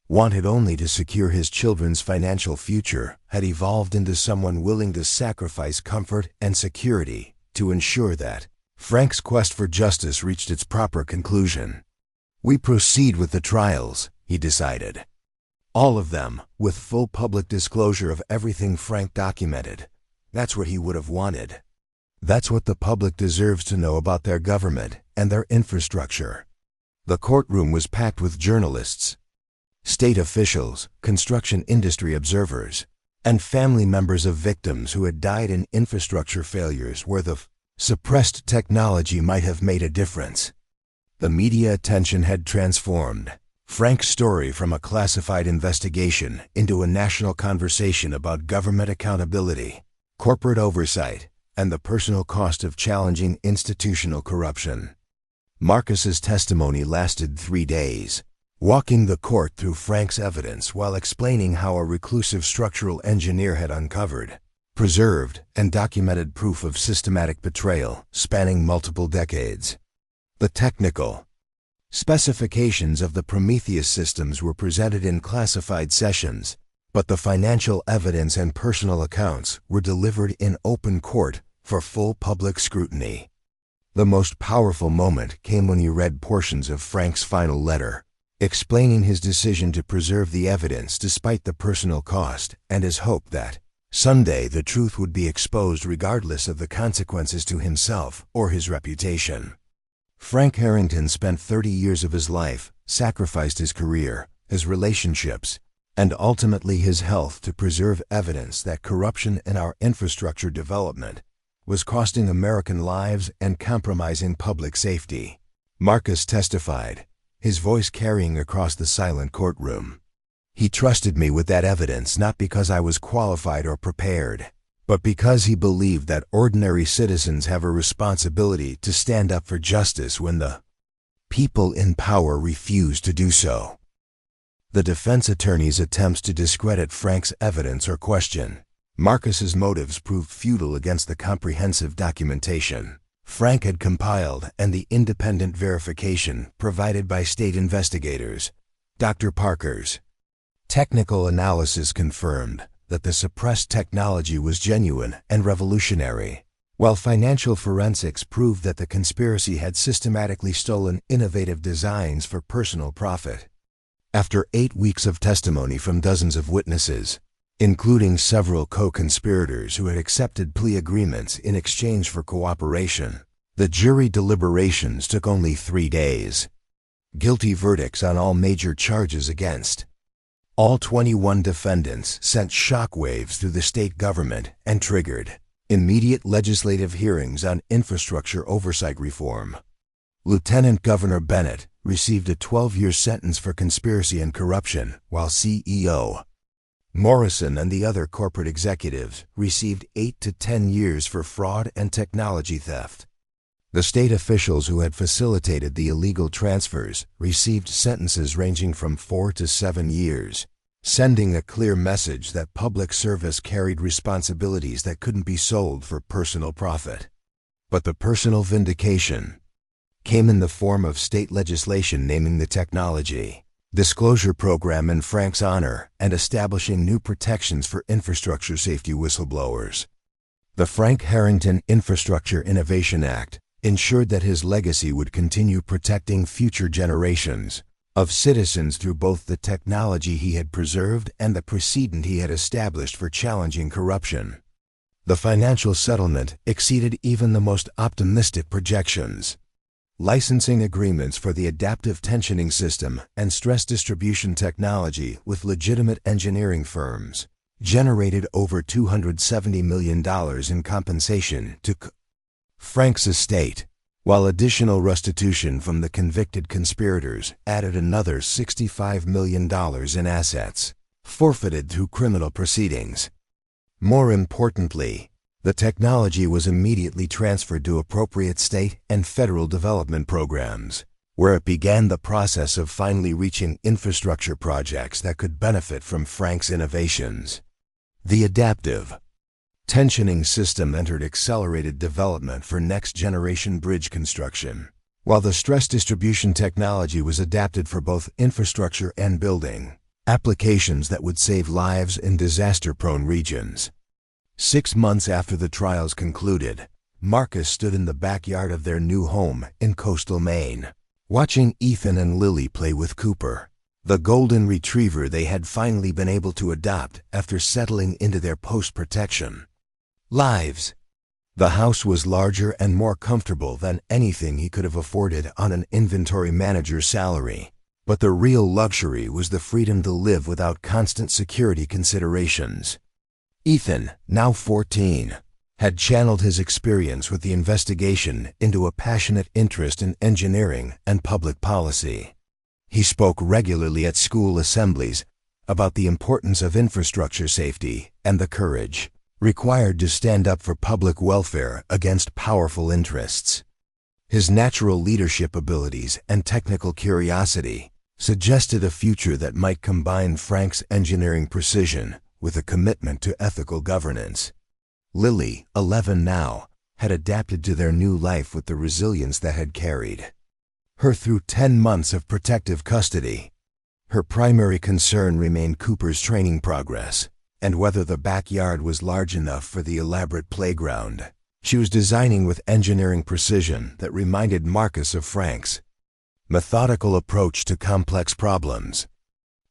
wanted only to secure his children's financial future had evolved into someone willing to sacrifice comfort and security to ensure that Frank's quest for justice reached its proper conclusion. "We proceed with the trials," he decided. "All of them, with full public disclosure of everything Frank documented." That's what he would have wanted. That's what the public deserves to know about their government and their infrastructure. The courtroom was packed with journalists, state officials, construction industry observers, and family members of victims who had died in infrastructure failures where the suppressed technology might have made a difference. The media attention had transformed Frank's story from a classified investigation into a national conversation about government accountability, corporate oversight, and the personal cost of challenging institutional corruption. Marcus's testimony lasted 3 days, walking the court through Frank's evidence while explaining how a reclusive structural engineer had uncovered, preserved, and documented proof of systematic betrayal spanning multiple decades. The technical specifications of the Prometheus systems were presented in classified sessions, but the financial evidence and personal accounts were delivered in open court for full public scrutiny. The most powerful moment came when he read portions of Frank's final letter, explaining his decision to preserve the evidence despite the personal cost and his hope that someday the truth would be exposed regardless of the consequences to himself or his reputation. Frank Harrington spent 30 years of his life, sacrificed his career, his relationships, and ultimately his health to preserve evidence that corruption in our infrastructure development was costing American lives and compromising public safety. Marcus testified, his voice carrying across the silent courtroom. He trusted me with that evidence not because I was qualified or prepared, but because he believed that ordinary citizens have a responsibility to stand up for justice when the people in power refuse to do so. The defense attorney's attempts to discredit Frank's evidence or question Marcus's motives proved futile against the comprehensive documentation Frank had compiled and the independent verification provided by state investigators. Dr. Parker's technical analysis confirmed that the suppressed technology was genuine and revolutionary, while financial forensics proved that the conspiracy had systematically stolen innovative designs for personal profit. After 8 weeks of testimony from dozens of witnesses, including several co-conspirators who had accepted plea agreements in exchange for cooperation, the jury deliberations took only 3 days. Guilty verdicts on all major charges against all 21 defendants sent shockwaves through the state government and triggered immediate legislative hearings on infrastructure oversight reform. Lieutenant Governor Bennett received a 12-year sentence for conspiracy and corruption, while CEO Morrison and the other corporate executives received 8 to 10 years for fraud and technology theft. The state officials who had facilitated the illegal transfers received sentences ranging from 4 to 7 years, sending a clear message that public service carried responsibilities that couldn't be sold for personal profit. But the personal vindication came in the form of state legislation naming the technology disclosure program in Frank's honor and establishing new protections for infrastructure safety whistleblowers. The Frank Harrington Infrastructure Innovation Act ensured that his legacy would continue protecting future generations of citizens through both the technology he had preserved and the precedent he had established for challenging corruption. The financial settlement exceeded even the most optimistic projections. Licensing agreements for the adaptive tensioning system and stress distribution technology with legitimate engineering firms generated over $270 million in compensation to Frank's estate, while additional restitution from the convicted conspirators added another $65 million in assets, forfeited through criminal proceedings. More importantly, the technology was immediately transferred to appropriate state and federal development programs, where it began the process of finally reaching infrastructure projects that could benefit from Frank's innovations. The adaptive tensioning system entered accelerated development for next-generation bridge construction, while the stress distribution technology was adapted for both infrastructure and building applications that would save lives in disaster-prone regions. 6 months after the trials concluded, Marcus stood in the backyard of their new home in coastal Maine, watching Ethan and Lily play with Cooper, the golden retriever they had finally been able to adopt after settling into their post-protection lives. The house was larger and more comfortable than anything he could have afforded on an inventory manager's salary, but the real luxury was the freedom to live without constant security considerations. Ethan, now 14, had channeled his experience with the investigation into a passionate interest in engineering and public policy. He spoke regularly at school assemblies about the importance of infrastructure safety and the courage required to stand up for public welfare against powerful interests. His natural leadership abilities and technical curiosity suggested a future that might combine Frank's engineering precision with a commitment to ethical governance. Lily, 11 now, had adapted to their new life with the resilience that had carried her through 10 months of protective custody. Her primary concern remained Cooper's training progress and whether the backyard was large enough for the elaborate playground She was designing with engineering precision that reminded Marcus of Frank's methodical approach to complex problems.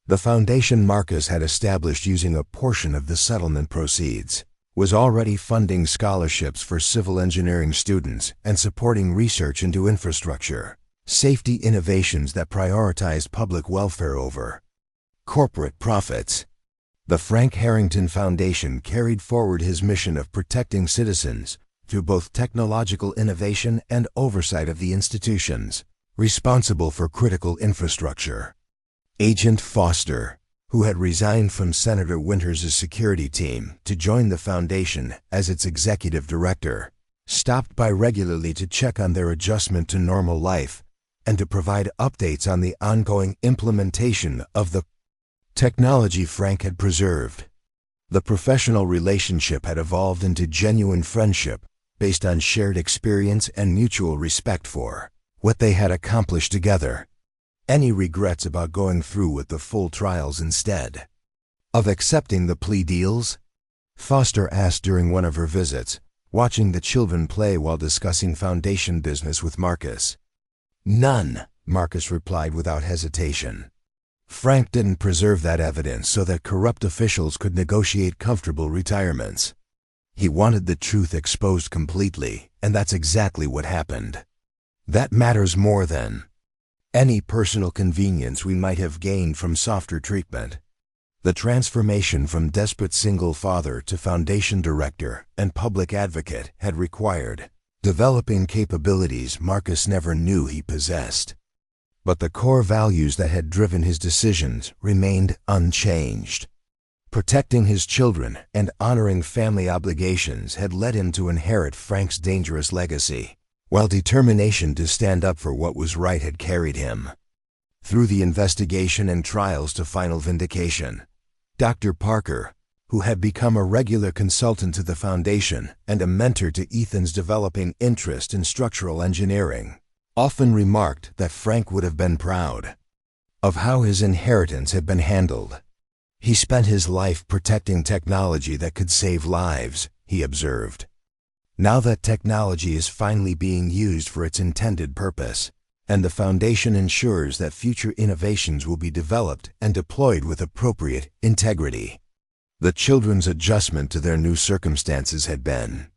The foundation Marcus had established using a portion of the settlement proceeds was already funding scholarships for civil engineering students and supporting research into infrastructure, safety innovations that prioritized public welfare over corporate profits. The Frank Harrington Foundation carried forward his mission of protecting citizens through both technological innovation and oversight of the institutions responsible for critical infrastructure. Agent Foster, who had resigned from Senator Winters' security team to join the foundation as its executive director, stopped by regularly to check on their adjustment to normal life and to provide updates on the ongoing implementation of the technology Frank had preserved. The professional relationship had evolved into genuine friendship based on shared experience and mutual respect for what they had accomplished together. Any regrets about going through with the full trials instead of accepting the plea deals? Foster asked during one of her visits, watching the children play while discussing foundation business with Marcus. None, Marcus replied without hesitation. Frank didn't preserve that evidence so that corrupt officials could negotiate comfortable retirements. He wanted the truth exposed completely, and that's exactly what happened. That matters more than any personal convenience we might have gained from softer treatment. The transformation from desperate single father to foundation director and public advocate had required developing capabilities Marcus never knew he possessed. But the core values that had driven his decisions remained unchanged. Protecting his children and honoring family obligations had led him to inherit Frank's dangerous legacy, while determination to stand up for what was right had carried him through the investigation and trials to final vindication. Dr. Parker, who had become a regular consultant to the foundation and a mentor to Ethan's developing interest in structural engineering, often remarked that Frank would have been proud of how his inheritance had been handled. He spent his life protecting technology that could save lives, he observed. Now that technology is finally being used for its intended purpose, and the foundation ensures that future innovations will be developed and deployed with appropriate integrity. The children's adjustment to their new circumstances had been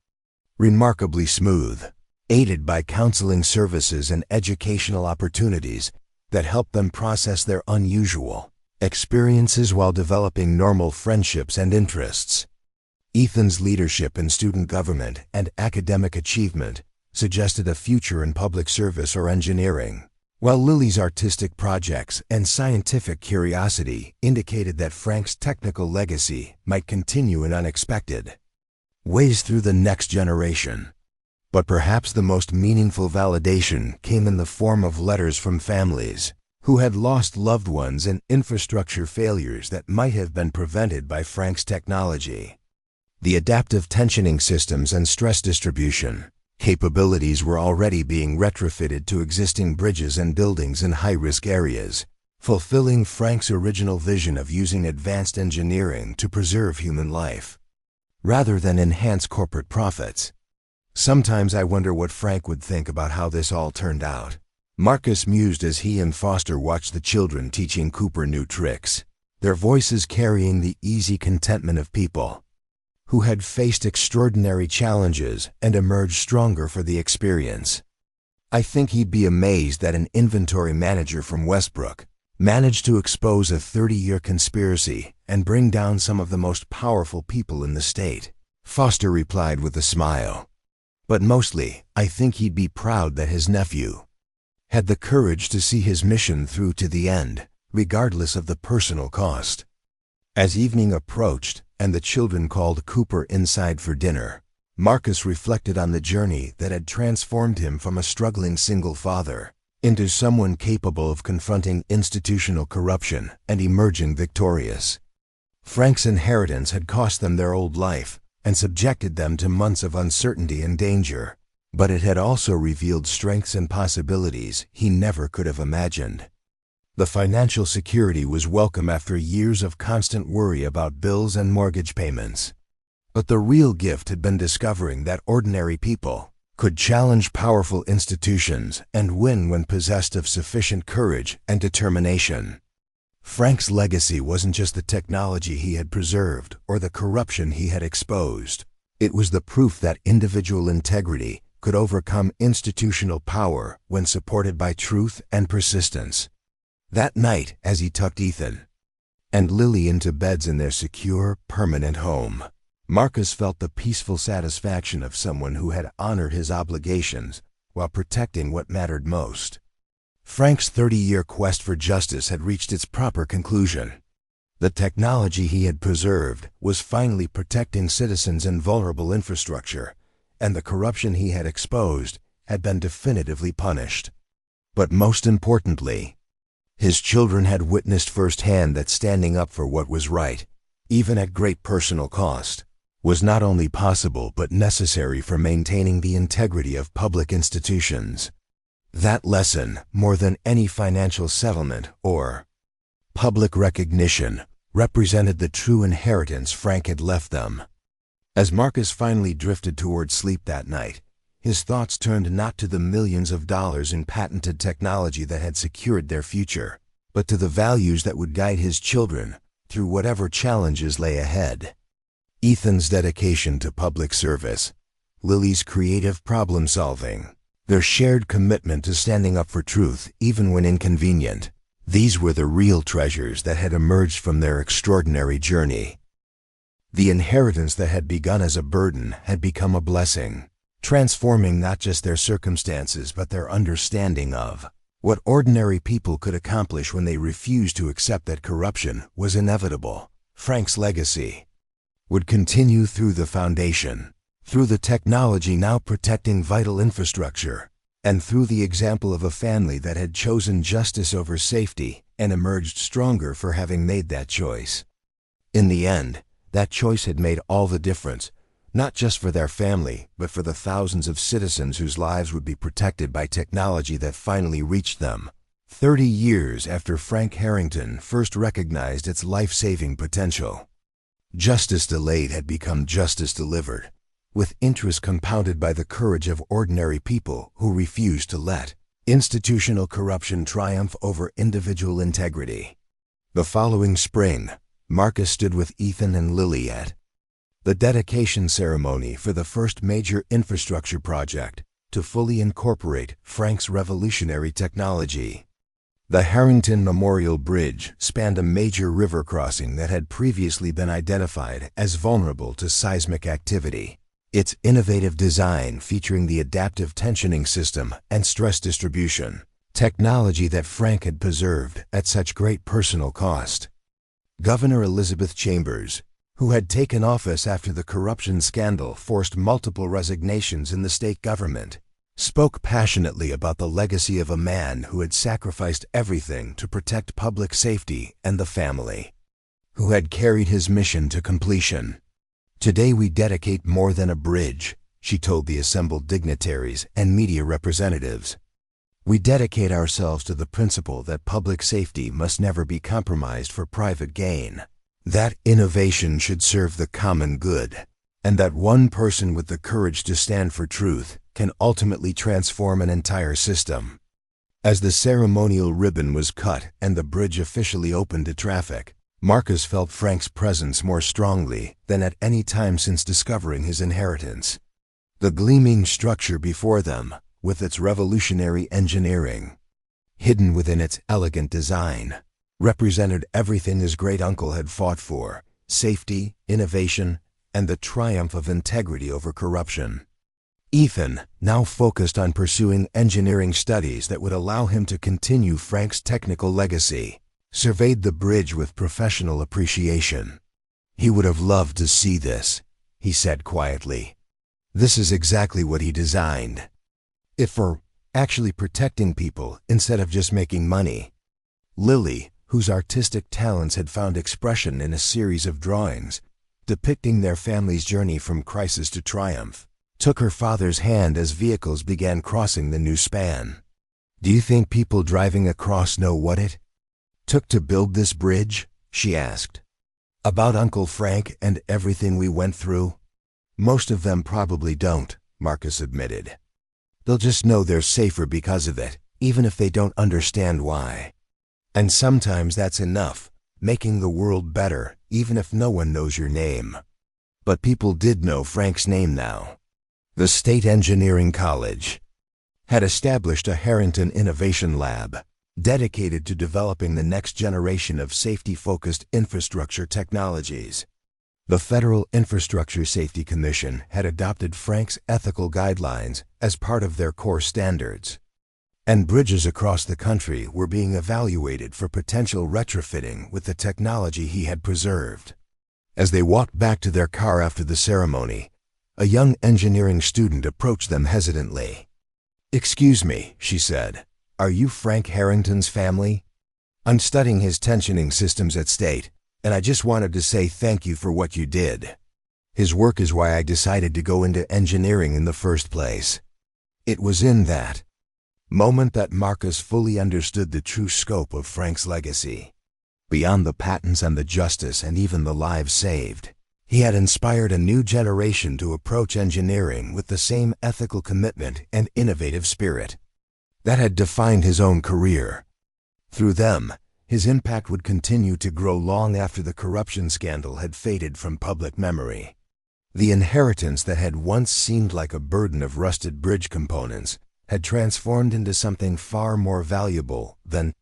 remarkably smooth, aided by counseling services and educational opportunities that helped them process their unusual experiences while developing normal friendships and interests. Ethan's leadership in student government and academic achievement suggested a future in public service or engineering, while Lily's artistic projects and scientific curiosity indicated that Frank's technical legacy might continue in unexpected ways through the next generation. But perhaps the most meaningful validation came in the form of letters from families who had lost loved ones in infrastructure failures that might have been prevented by Frank's technology. The adaptive tensioning systems and stress distribution capabilities were already being retrofitted to existing bridges and buildings in high-risk areas, fulfilling Frank's original vision of using advanced engineering to preserve human life, rather than enhance corporate profits. Sometimes I wonder what Frank would think about how this all turned out. Marcus mused as he and Foster watched the children teaching Cooper new tricks, their voices carrying the easy contentment of people who had faced extraordinary challenges and emerged stronger for the experience. I think he'd be amazed that an inventory manager from Westbrook managed to expose a 30-year conspiracy and bring down some of the most powerful people in the state, Foster replied with a smile. But mostly, I think he'd be proud that his nephew had the courage to see his mission through to the end, regardless of the personal cost. As evening approached and the children called Cooper inside for dinner, Marcus reflected on the journey that had transformed him from a struggling single father into someone capable of confronting institutional corruption and emerging victorious. Frank's inheritance had cost them their old life and subjected them to months of uncertainty and danger, but it had also revealed strengths and possibilities he never could have imagined. The financial security was welcome after years of constant worry about bills and mortgage payments. But the real gift had been discovering that ordinary people could challenge powerful institutions and win when possessed of sufficient courage and determination. Frank's legacy wasn't just the technology he had preserved or the corruption he had exposed. It was the proof that individual integrity could overcome institutional power when supported by truth and persistence. That night, as he tucked Ethan and Lily into beds in their secure, permanent home, Marcus felt the peaceful satisfaction of someone who had honored his obligations while protecting what mattered most. Frank's 30-year quest for justice had reached its proper conclusion. The technology he had preserved was finally protecting citizens and vulnerable infrastructure, and the corruption he had exposed had been definitively punished. But most importantly, his children had witnessed firsthand that standing up for what was right, even at great personal cost, was not only possible but necessary for maintaining the integrity of public institutions. That lesson, more than any financial settlement or public recognition, represented the true inheritance Frank had left them. As Marcus finally drifted toward sleep that night, his thoughts turned not to the millions of dollars in patented technology that had secured their future, but to the values that would guide his children through whatever challenges lay ahead. Ethan's dedication to public service, Lily's creative problem-solving, their shared commitment to standing up for truth even when inconvenient, these were the real treasures that had emerged from their extraordinary journey. The inheritance that had begun as a burden had become a blessing, transforming not just their circumstances but their understanding of what ordinary people could accomplish when they refused to accept that corruption was inevitable. Frank's legacy would continue through the foundation, through the technology now protecting vital infrastructure, and through the example of a family that had chosen justice over safety and emerged stronger for having made that choice. In the end, that choice had made all the difference, not just for their family, but for the thousands of citizens whose lives would be protected by technology that finally reached them, 30 years after Frank Harrington first recognized its life-saving potential. Justice delayed had become justice delivered, with interest compounded by the courage of ordinary people who refused to let institutional corruption triumph over individual integrity. The following spring, Marcus stood with Ethan and Lily at the dedication ceremony for the first major infrastructure project to fully incorporate Frank's revolutionary technology. The Harrington Memorial Bridge spanned a major river crossing that had previously been identified as vulnerable to seismic activity. Its innovative design featuring the adaptive tensioning system and stress distribution, technology that Frank had preserved at such great personal cost. Governor Elizabeth Chambers, who had taken office after the corruption scandal forced multiple resignations in the state government, spoke passionately about the legacy of a man who had sacrificed everything to protect public safety and the family, who had carried his mission to completion. "Today we dedicate more than a bridge," she told the assembled dignitaries and media representatives. "We dedicate ourselves to the principle that public safety must never be compromised for private gain, that innovation should serve the common good, and that one person with the courage to stand for truth can ultimately transform an entire system." As the ceremonial ribbon was cut and the bridge officially opened to traffic, Marcus felt Frank's presence more strongly than at any time since discovering his inheritance. The gleaming structure before them, with its revolutionary engineering, hidden within its elegant design, represented everything his great-uncle had fought for: safety, innovation, and the triumph of integrity over corruption. Ethan, now focused on pursuing engineering studies that would allow him to continue Frank's technical legacy, surveyed the bridge with professional appreciation. "He would have loved to see this," he said quietly. "This is exactly what he designed. It for actually protecting people instead of just making money." Lily, whose artistic talents had found expression in a series of drawings depicting their family's journey from crisis to triumph, took her father's hand as vehicles began crossing the new span. "Do you think people driving across know what it took to build this bridge?" she asked. "About Uncle Frank and everything we went through?" Most of them probably don't, Marcus admitted. They'll just know they're safer because of it, even if they don't understand why. And sometimes that's enough, making the world better, even if no one knows your name. But people did know Frank's name now. The State Engineering College had established a Harrington Innovation Lab, dedicated to developing the next generation of safety-focused infrastructure technologies. The Federal Infrastructure Safety Commission had adopted Frank's ethical guidelines as part of their core standards. And bridges across the country were being evaluated for potential retrofitting with the technology he had preserved. As they walked back to their car after the ceremony, a young engineering student approached them hesitantly. "Excuse me," she said, "are you Frank Harrington's family? I'm studying his tensioning systems at State, and I just wanted to say thank you for what you did. His work is why I decided to go into engineering in the first place." It was in that moment that Marcus fully understood the true scope of Frank's legacy. Beyond the patents and the justice and even the lives saved, he had inspired a new generation to approach engineering with the same ethical commitment and innovative spirit that had defined his own career. Through them, his impact would continue to grow long after the corruption scandal had faded from public memory. The inheritance that had once seemed like a burden of rusted bridge components had transformed into something far more valuable than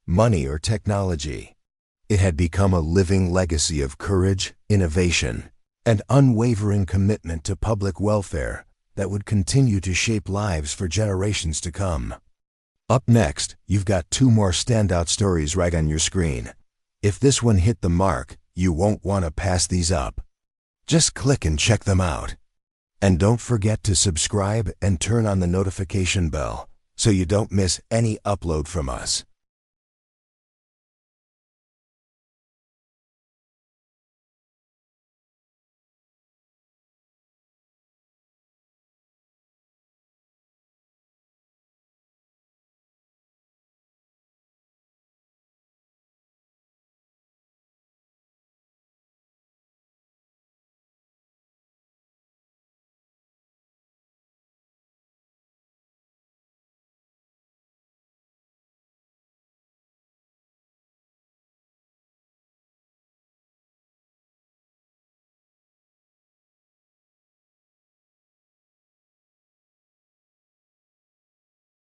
money or technology. It had become a living legacy of courage, innovation, and unwavering commitment to public welfare that would continue to shape lives for generations to come. Up next, you've got two more standout stories right on your screen. If this one hit the mark, you won't want to pass these up. Just click and check them out. And don't forget to subscribe and turn on the notification bell so you don't miss any upload from us.